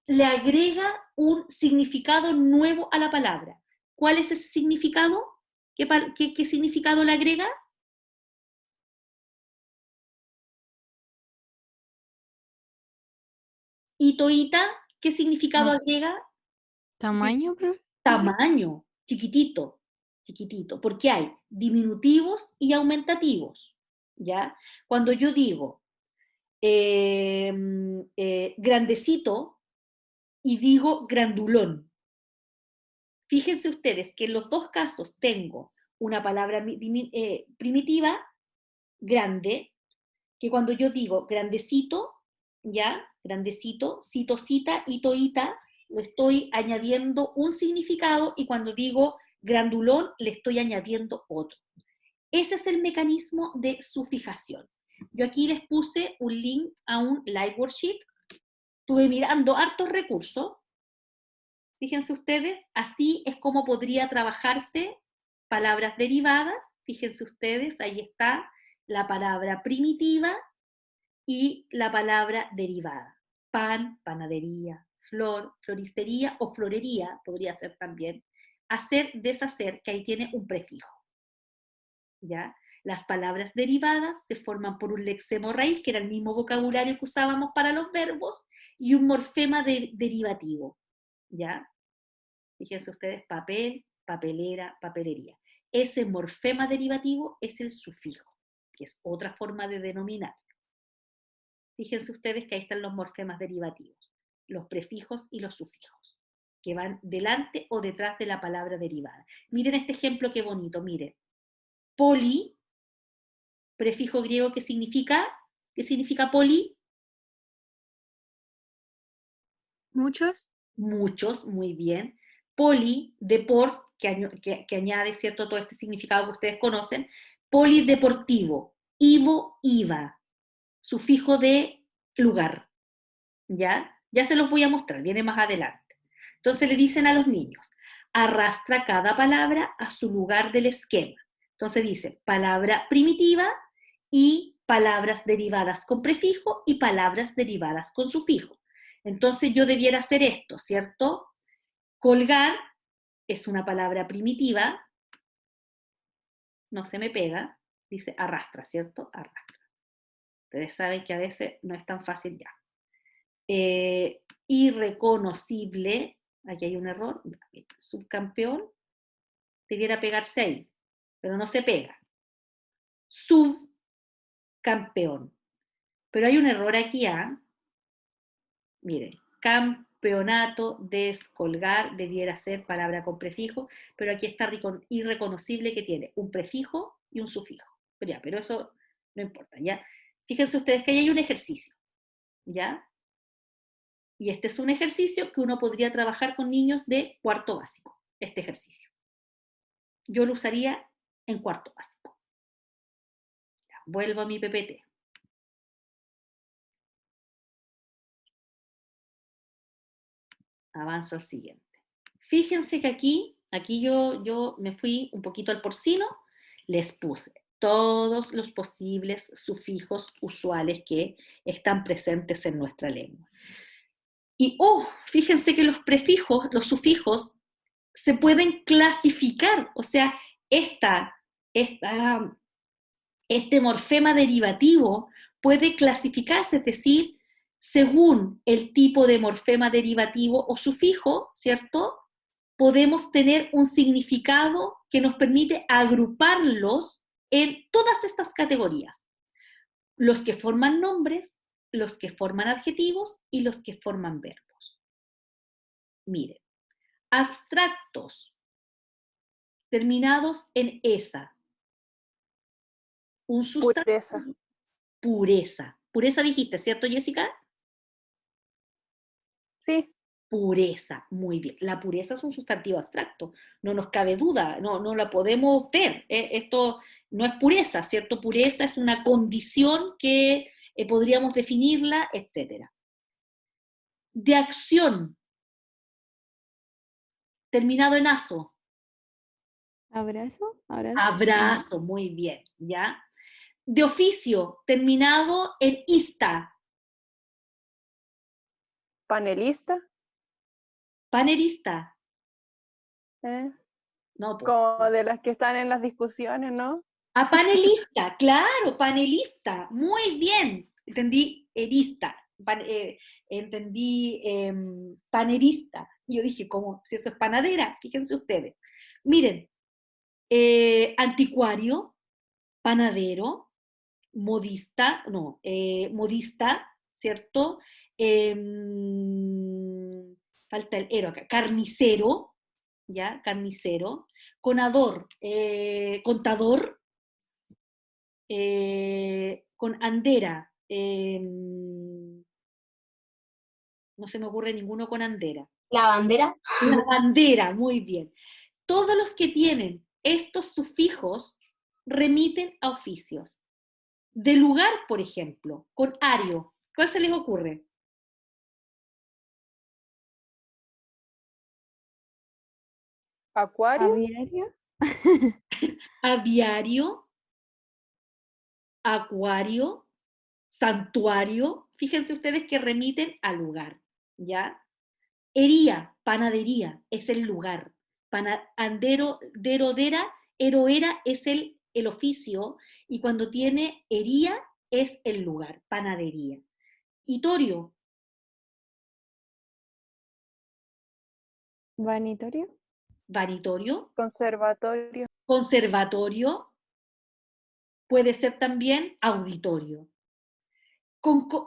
le agrega un significado nuevo a la palabra. ¿Cuál es ese significado? ¿Qué significado le agrega? Ito, ita, ¿qué significado agrega? ¿Tamaño, profe? Tamaño, chiquitito, chiquitito, porque hay diminutivos y aumentativos, ¿ya? Cuando yo digo grandecito y digo grandulón, fíjense ustedes que en los dos casos tengo una palabra primitiva, grande, que cuando yo digo grandecito, ¿ya? Grandecito, cito, cita, ito, ita, le estoy añadiendo un significado y cuando digo grandulón le estoy añadiendo otro. Ese es el mecanismo de sufijación. Yo aquí les puse un link a un live worksheet. Estuve mirando hartos recursos. Fíjense ustedes, así es como podría trabajarse palabras derivadas. Fíjense ustedes, ahí está la palabra primitiva y la palabra derivada. Pan, panadería, flor, floristería o florería, podría ser también. Hacer, deshacer, que ahí tiene un prefijo. ¿Ya? Las palabras derivadas se forman por un lexemo raíz, que era el mismo vocabulario que usábamos para los verbos, y un morfema derivativo. ¿Ya? Fíjense ustedes, papel, papelera, papelería. Ese morfema derivativo es el sufijo, que es otra forma de denominar. Fíjense ustedes que ahí están los morfemas derivativos, los prefijos y los sufijos, que van delante o detrás de la palabra derivada. Miren este ejemplo qué bonito, miren. Poli, prefijo griego, ¿qué significa poli? ¿Muchos? Muchos, muy bien. Poli, deport, que añade, ¿cierto?, todo este significado que ustedes conocen. Polideportivo, ivo, iva, sufijo de lugar, ¿ya? Ya se los voy a mostrar, viene más adelante. Entonces le dicen a los niños, arrastra cada palabra a su lugar del esquema. Entonces dice, palabra primitiva y palabras derivadas con prefijo y palabras derivadas con sufijo. Entonces yo debiera hacer esto, ¿cierto? Colgar es una palabra primitiva, no se me pega, dice arrastra, ¿cierto? Arrastra. Ustedes saben que a veces no es tan fácil ya. Irreconocible, aquí hay un error, subcampeón, debiera pegarse ahí, pero no se pega. Subcampeón. Pero hay un error aquí, ¿ah? Miren, campeonato, descolgar, debiera ser palabra con prefijo, pero aquí está irreconocible que tiene un prefijo y un sufijo. Pero eso no importa, ¿ya? Fíjense ustedes que ahí hay un ejercicio, ¿ya? Y este es un ejercicio que uno podría trabajar con niños de cuarto básico, este ejercicio. Yo lo usaría en cuarto básico. Ya, vuelvo a mi PPT. Avanzo al siguiente. Fíjense que aquí yo me fui un poquito al porcino, les puse todos los posibles sufijos usuales que están presentes en nuestra lengua. Y, fíjense que los prefijos, los sufijos, se pueden clasificar, o sea, este morfema derivativo puede clasificarse, es decir, según el tipo de morfema derivativo o sufijo, ¿cierto? Podemos tener un significado que nos permite agruparlos en todas estas categorías. Los que forman nombres, los que forman adjetivos y los que forman verbos. Miren, abstractos, terminados en esa. Un sustantivo. Pureza. Pureza. Pureza dijiste, ¿cierto, Jessica? Sí, Pureza, muy bien. La pureza es un sustantivo abstracto, no nos cabe duda, no la podemos ver. Esto no es pureza, ¿cierto? Pureza es una condición que podríamos definirla, etc. De acción, terminado en aso. ¿Abrazo? ¿Abrazo? Abrazo, muy bien, ¿ya? De oficio, terminado en ista. panelista. Panelista. No, pues. Como de las que están en las discusiones, ¿no? A panelista, claro, panelista, muy bien. Entendí erista, entendí panerista. Y yo dije, ¿cómo? Si eso es panadera, fíjense ustedes. Miren, anticuario, panadero, modista, modista, ¿cierto? Falta el ero acá, carnicero, ¿ya? Carnicero, conador, contador, con andera, no se me ocurre ninguno con andera. La bandera. La bandera, muy bien. Todos los que tienen estos sufijos remiten a oficios. De lugar, por ejemplo, con ario, ¿cuál se les ocurre? Acuario. ¿Aviario? Aviario, acuario, santuario, fíjense ustedes que remiten al lugar, ¿ya? Hería, panadería, es el lugar. Andero, derodera, eroera es el oficio, y cuando tiene hería es el lugar, panadería. Itorio, ¿Vanitorio? vanitorio, Conservatorio. conservatorio, puede ser también auditorio.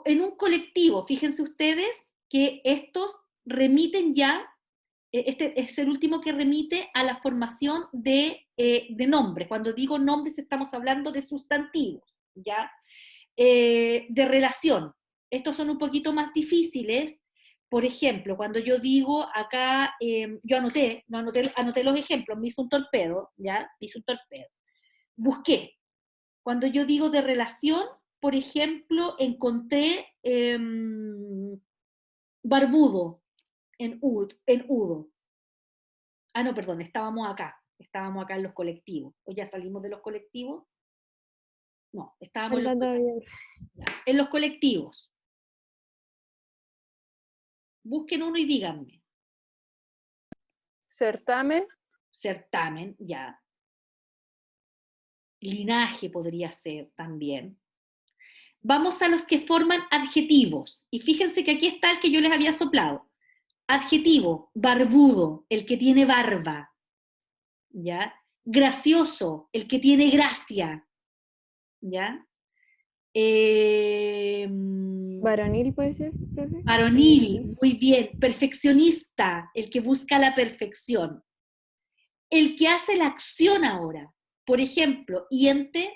En un colectivo, fíjense ustedes que estos remiten ya, este es el último que remite a la formación de nombres. Cuando digo nombres estamos hablando de sustantivos, ¿ya? De relación. Estos son un poquito más difíciles. Por ejemplo, cuando yo digo acá, yo anoté los ejemplos, me hizo un torpedo, ¿ya? Me hizo un torpedo. Busqué. Cuando yo digo de relación, por ejemplo, encontré barbudo en udo. Ah, no, perdón, estábamos acá en los colectivos. ¿O ya salimos de los colectivos? No, estábamos Falta todavía. en los colectivos. Busquen uno y díganme. Certamen. certamen, ya. Linaje podría ser también. Vamos a los que forman adjetivos. Y fíjense que aquí está el que yo les había soplado. Adjetivo, barbudo, el que tiene barba. ¿Ya? Gracioso, el que tiene gracia. ¿Ya? Varonil puede ser, profe. Varonil, muy bien. Perfeccionista, el que busca la perfección. El que hace la acción ahora. Por ejemplo, hiente,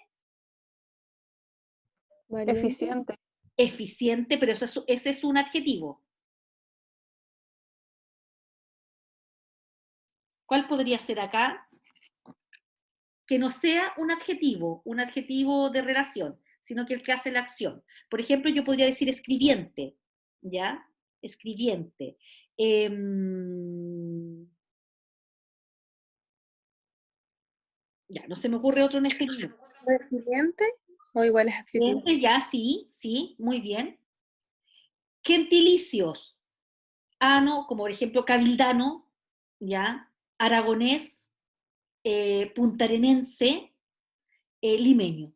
Valiente. Eficiente. eficiente, pero ese es un adjetivo. ¿Cuál podría ser acá? Que no sea un adjetivo de relación, sino que el que hace la acción. Por ejemplo, yo podría decir escribiente, ¿ya? Escribiente. Ya, no se me ocurre otro en este minuto. ¿Resiliente o igual es adjetivo? Resiliente, ya, sí, sí, muy bien. Gentilicios. Ano, como por ejemplo cabildano, ¿ya? Aragonés, puntarenense, limeño.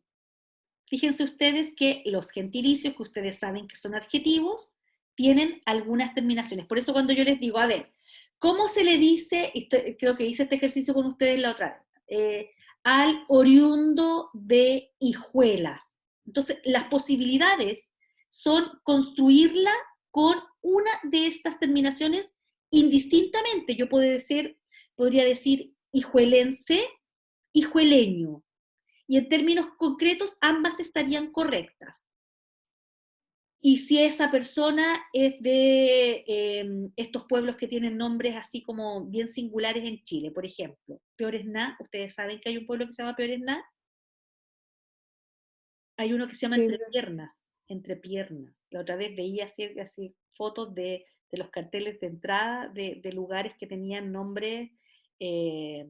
Fíjense ustedes que los gentilicios, que ustedes saben que son adjetivos, tienen algunas terminaciones. Por eso cuando yo les digo, a ver, ¿cómo se le dice, creo que hice este ejercicio con ustedes la otra vez, al oriundo de Hijuelas? Entonces, las posibilidades son construirla con una de estas terminaciones indistintamente. Yo podría decir hijuelense, hijueleño, y en términos concretos ambas estarían correctas. Y si esa persona es de estos pueblos que tienen nombres así como bien singulares en Chile, por ejemplo, Peoresná, ustedes saben que hay un pueblo que se llama Peoresná, hay uno que se llama Sí. Entre Piernas. La otra vez veía así fotos de los carteles de entrada de lugares que tenían nombres eh,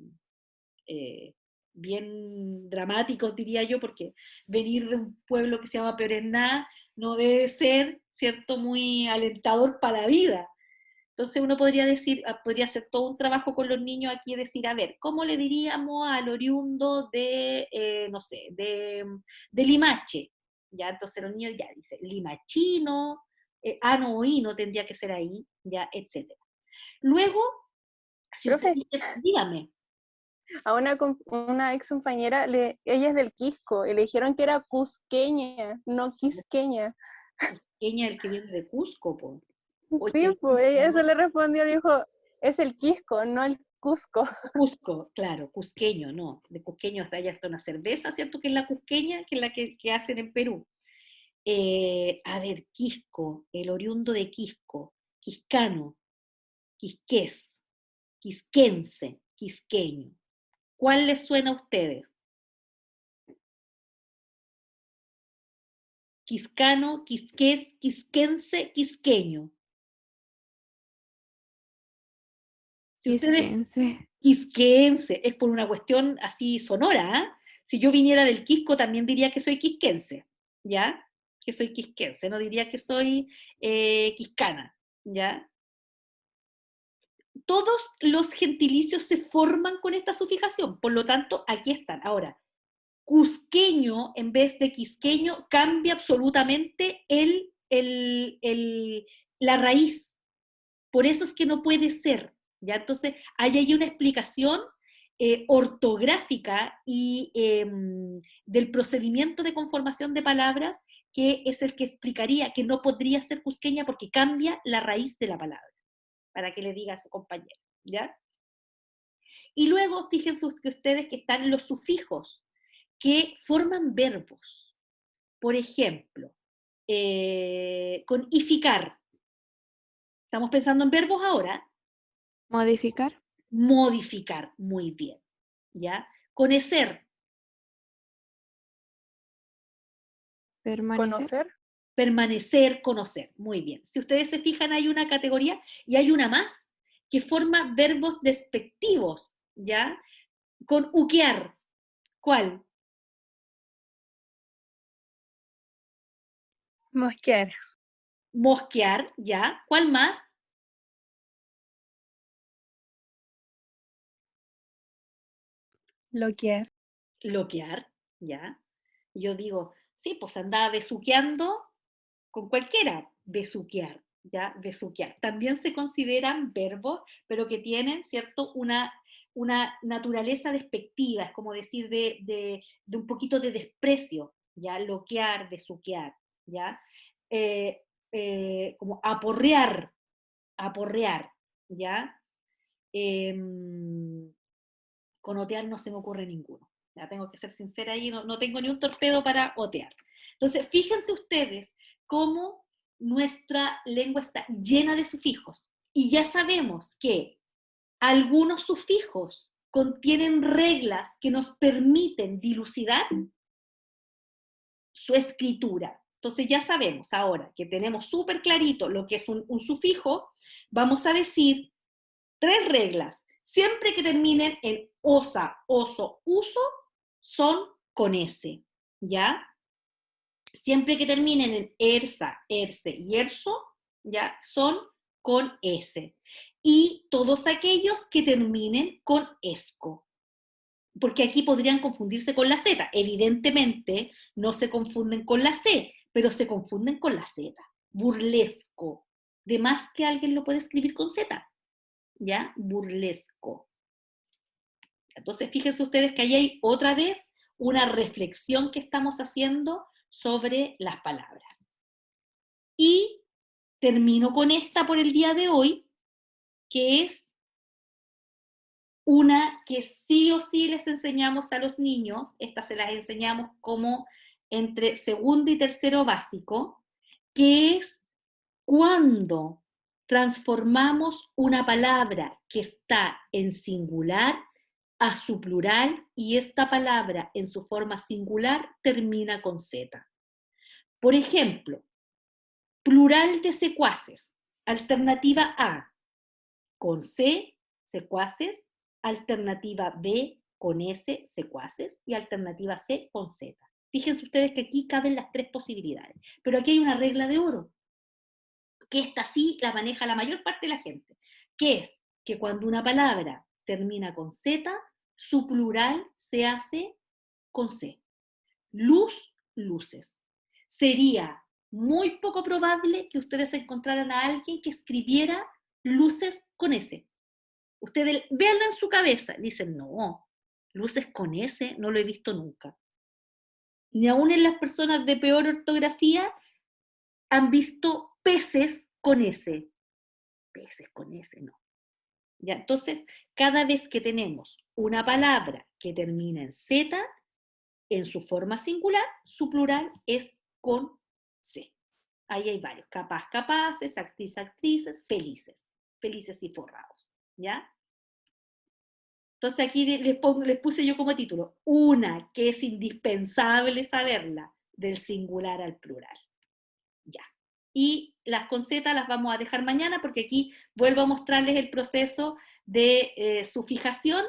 eh, bien dramáticos, diría yo, porque venir de un pueblo que se llama Peoresná no debe ser, ¿cierto?, muy alentador para la vida. Entonces uno podría decir, podría hacer todo un trabajo con los niños aquí, decir, a ver, ¿cómo le diríamos al oriundo de, no sé, de Limache? Ya, entonces los niños ya dicen, limachino, ano o ino tendría que ser ahí, ya, etcétera. Luego, si usted Profe, dice, dígame, a una ex compañera, ella es del Quisco, y le dijeron que era cusqueña, no quisqueña. Peña el que viene de Cusco, po. Oye, Sí, el pues Cusco, ella eso ¿no? le respondió, le dijo, es el Quisco, no el Cusco. Cusco, claro, cusqueño, no. De cusqueño hasta allá está una cerveza, ¿cierto? Que es la cusqueña, que es la que hacen en Perú. A ver, Quisco, el oriundo de Quisco, quiscano, quisqués, quisquense, quisqueño. ¿Cuál les suena a ustedes? Quiscano, quisqués, quisquense, quisqueño. Si ustedes Quisquense. quisquense, es por una cuestión así sonora, ¿ah? Si yo viniera del Quisco también diría que soy quisquense, ¿ya? Que soy quisquense, no diría que soy quiscana, ¿ya? Todos los gentilicios se forman con esta sufijación, por lo tanto, aquí están. Ahora, cusqueño en vez de quisqueño cambia absolutamente la raíz. Por eso es que no puede ser, ¿ya? Entonces, hay ahí una explicación ortográfica y del procedimiento de conformación de palabras que es el que explicaría que no podría ser cusqueña porque cambia la raíz de la palabra, para que le diga a su compañero, ¿ya? Y luego, fíjense ustedes que están los sufijos, que forman verbos. Por ejemplo, con ificar. Estamos pensando en verbos ahora. Modificar. Modificar, muy bien, ¿ya? Conocer, Permanecer. Conocer, permanecer, conocer, muy bien. Si ustedes se fijan, hay una categoría y hay una más que forma verbos despectivos, ¿ya? Con uquear, ¿cuál? Mosquear. Mosquear, ¿ya? ¿Cuál más? Loquear. Loquear, ¿ya? Yo digo, sí, pues andaba besuqueando con cualquiera, besuquear, ¿ya? Besuquear. También se consideran verbos, pero que tienen, ¿cierto?, una naturaleza despectiva, es como decir de un poquito de desprecio, ¿ya? Loquear, besuquear, ¿ya? Eh, como aporrear, ¿ya? Con otear no se me ocurre ninguno. Ya tengo que ser sincera ahí, no tengo ni un torpedo para otear. Entonces, fíjense ustedes cómo nuestra lengua está llena de sufijos. Y ya sabemos que algunos sufijos contienen reglas que nos permiten dilucidar su escritura. Entonces ya sabemos ahora que tenemos súper clarito lo que es un sufijo, vamos a decir 3 reglas. Siempre que terminen en osa, oso, uso, son con S, ¿ya? Siempre que terminen en ersa, erse y erso, ¿ya? Son con S. Y todos aquellos que terminen con esco. Porque aquí podrían confundirse con la Z. Evidentemente no se confunden con la C, pero se confunden con la Z. Burlesco. De más que alguien lo puede escribir con Z. ¿Ya? Burlesco. Entonces, fíjense ustedes que ahí hay otra vez una reflexión que estamos haciendo sobre las palabras. Y termino con esta por el día de hoy, que es una que sí o sí les enseñamos a los niños, esta se las enseñamos como entre segundo y tercero básico, que es cuando transformamos una palabra que está en singular a su plural y esta palabra en su forma singular termina con Z. Por ejemplo, plural de secuaces, alternativa A, con C, secuaces, alternativa B, con S, secuaces, y alternativa C, con Z. Fíjense ustedes que aquí caben las 3 posibilidades, pero aquí hay una regla de oro, que esta sí la maneja la mayor parte de la gente, que es que cuando una palabra termina con Z, su plural se hace con C. Luz, luces. Sería muy poco probable que ustedes encontraran a alguien que escribiera luces con S. Ustedes véanla en su cabeza, dicen, no, luces con S no lo he visto nunca. Ni aún en las personas de peor ortografía han visto peces con S. Peces con S, no. ¿Ya? Entonces, cada vez que tenemos una palabra que termina en Z, en su forma singular, su plural es con C. Ahí hay varios, capaz, capaces, actriz, actrices, felices, felices y forrados, ¿ya? Entonces aquí les puse yo como título, una que es indispensable saberla, del singular al plural, ya. Y las con Z las vamos a dejar mañana porque aquí vuelvo a mostrarles el proceso de su fijación,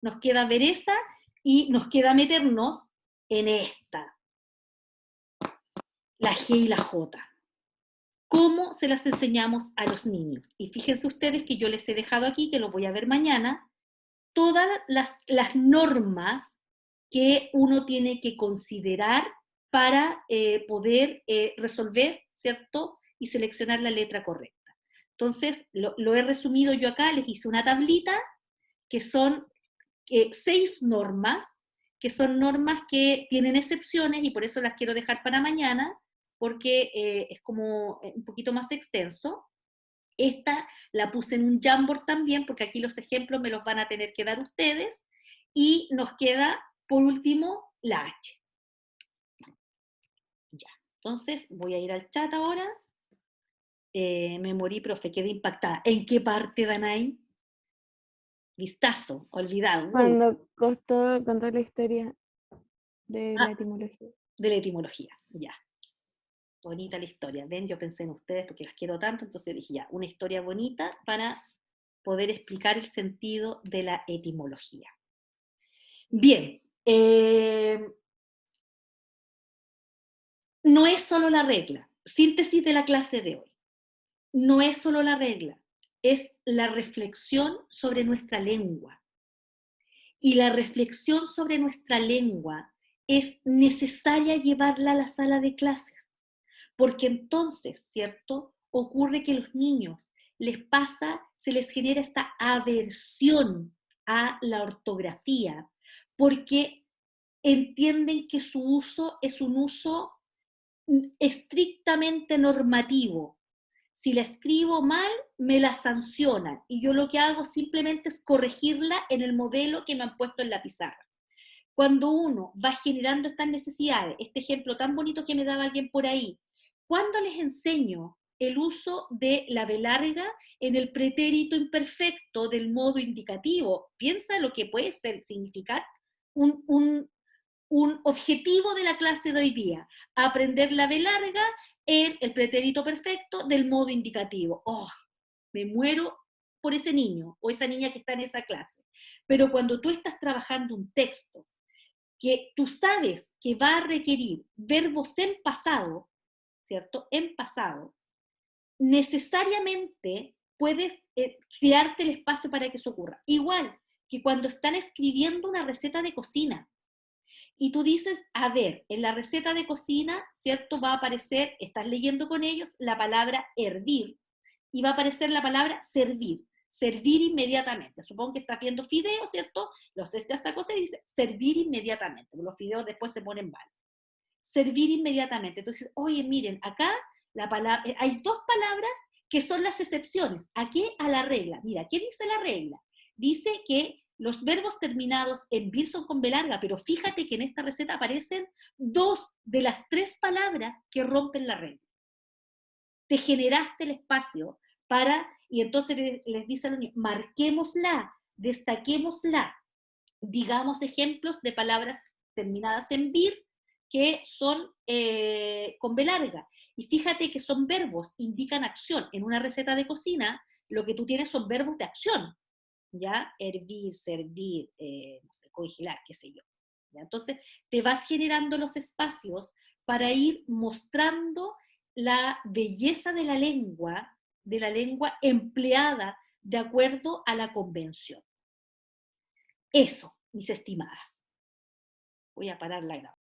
nos queda ver esa y nos queda meternos en esta, la G y la J. ¿Cómo se las enseñamos a los niños? Y fíjense ustedes que yo les he dejado aquí, que lo voy a ver mañana, todas las normas que uno tiene que considerar para poder resolver, ¿cierto? Y seleccionar la letra correcta. Entonces, lo he resumido yo acá, les hice una tablita, que son 6 normas, que son normas que tienen excepciones y por eso las quiero dejar para mañana, porque es como un poquito más extenso. Esta la puse en un Jamboard también, porque aquí los ejemplos me los van a tener que dar ustedes, y nos queda, por último, la H. Ya, entonces voy a ir al chat ahora. Me morí, profe, quedé impactada. ¿En qué parte, Danay? Vistazo, olvidado. Cuando contó la historia de la etimología. De la etimología, ya. Bonita la historia. Ven, yo pensé en ustedes porque las quiero tanto, entonces dije ya, una historia bonita para poder explicar el sentido de la etimología. Bien, no es solo la regla. Síntesis de la clase de hoy. No es solo la regla, es la reflexión sobre nuestra lengua. Y la reflexión sobre nuestra lengua es necesaria llevarla a la sala de clases, porque entonces, ¿cierto? Ocurre que los niños se les genera esta aversión a la ortografía, porque entienden que su uso es un uso estrictamente normativo. Si la escribo mal, me la sancionan, y yo lo que hago simplemente es corregirla en el modelo que me han puesto en la pizarra. Cuando uno va generando estas necesidades, este ejemplo tan bonito que me daba alguien por ahí, cuando les enseño el uso de la B larga en el pretérito imperfecto del modo indicativo, piensa lo que puede significar un objetivo de la clase de hoy día, aprender la B larga en el pretérito perfecto del modo indicativo. ¡Oh! Me muero por ese niño o esa niña que está en esa clase. Pero cuando tú estás trabajando un texto que tú sabes que va a requerir verbos en pasado, ¿cierto? En pasado, necesariamente puedes crearte el espacio para que eso ocurra. Igual que cuando están escribiendo una receta de cocina, y tú dices, a ver, en la receta de cocina, ¿cierto? Va a aparecer, estás leyendo con ellos, la palabra hervir, y va a aparecer la palabra servir. Servir inmediatamente. Supongo que estás viendo fideos, ¿cierto? Los esta cosa y dice servir inmediatamente, porque los fideos después se ponen mal. Servir inmediatamente. Entonces, oye, miren, acá hay dos palabras que son las excepciones. ¿A qué? A la regla. Mira, ¿qué dice la regla? Dice que los verbos terminados en vir son con B larga, pero fíjate que en esta receta aparecen 2 de las 3 palabras que rompen la regla. Te generaste el espacio para, y entonces les dice a los niños, marquémosla, destaquémosla, digamos ejemplos de palabras terminadas en vir que son con B larga. Y fíjate que son verbos, indican acción. En una receta de cocina, lo que tú tienes son verbos de acción. ¿Ya? Hervir, servir, no sé, congelar, qué sé yo. ¿Ya? Entonces, te vas generando los espacios para ir mostrando la belleza de la lengua empleada de acuerdo a la convención. Eso, mis estimadas. Voy a parar la grabación.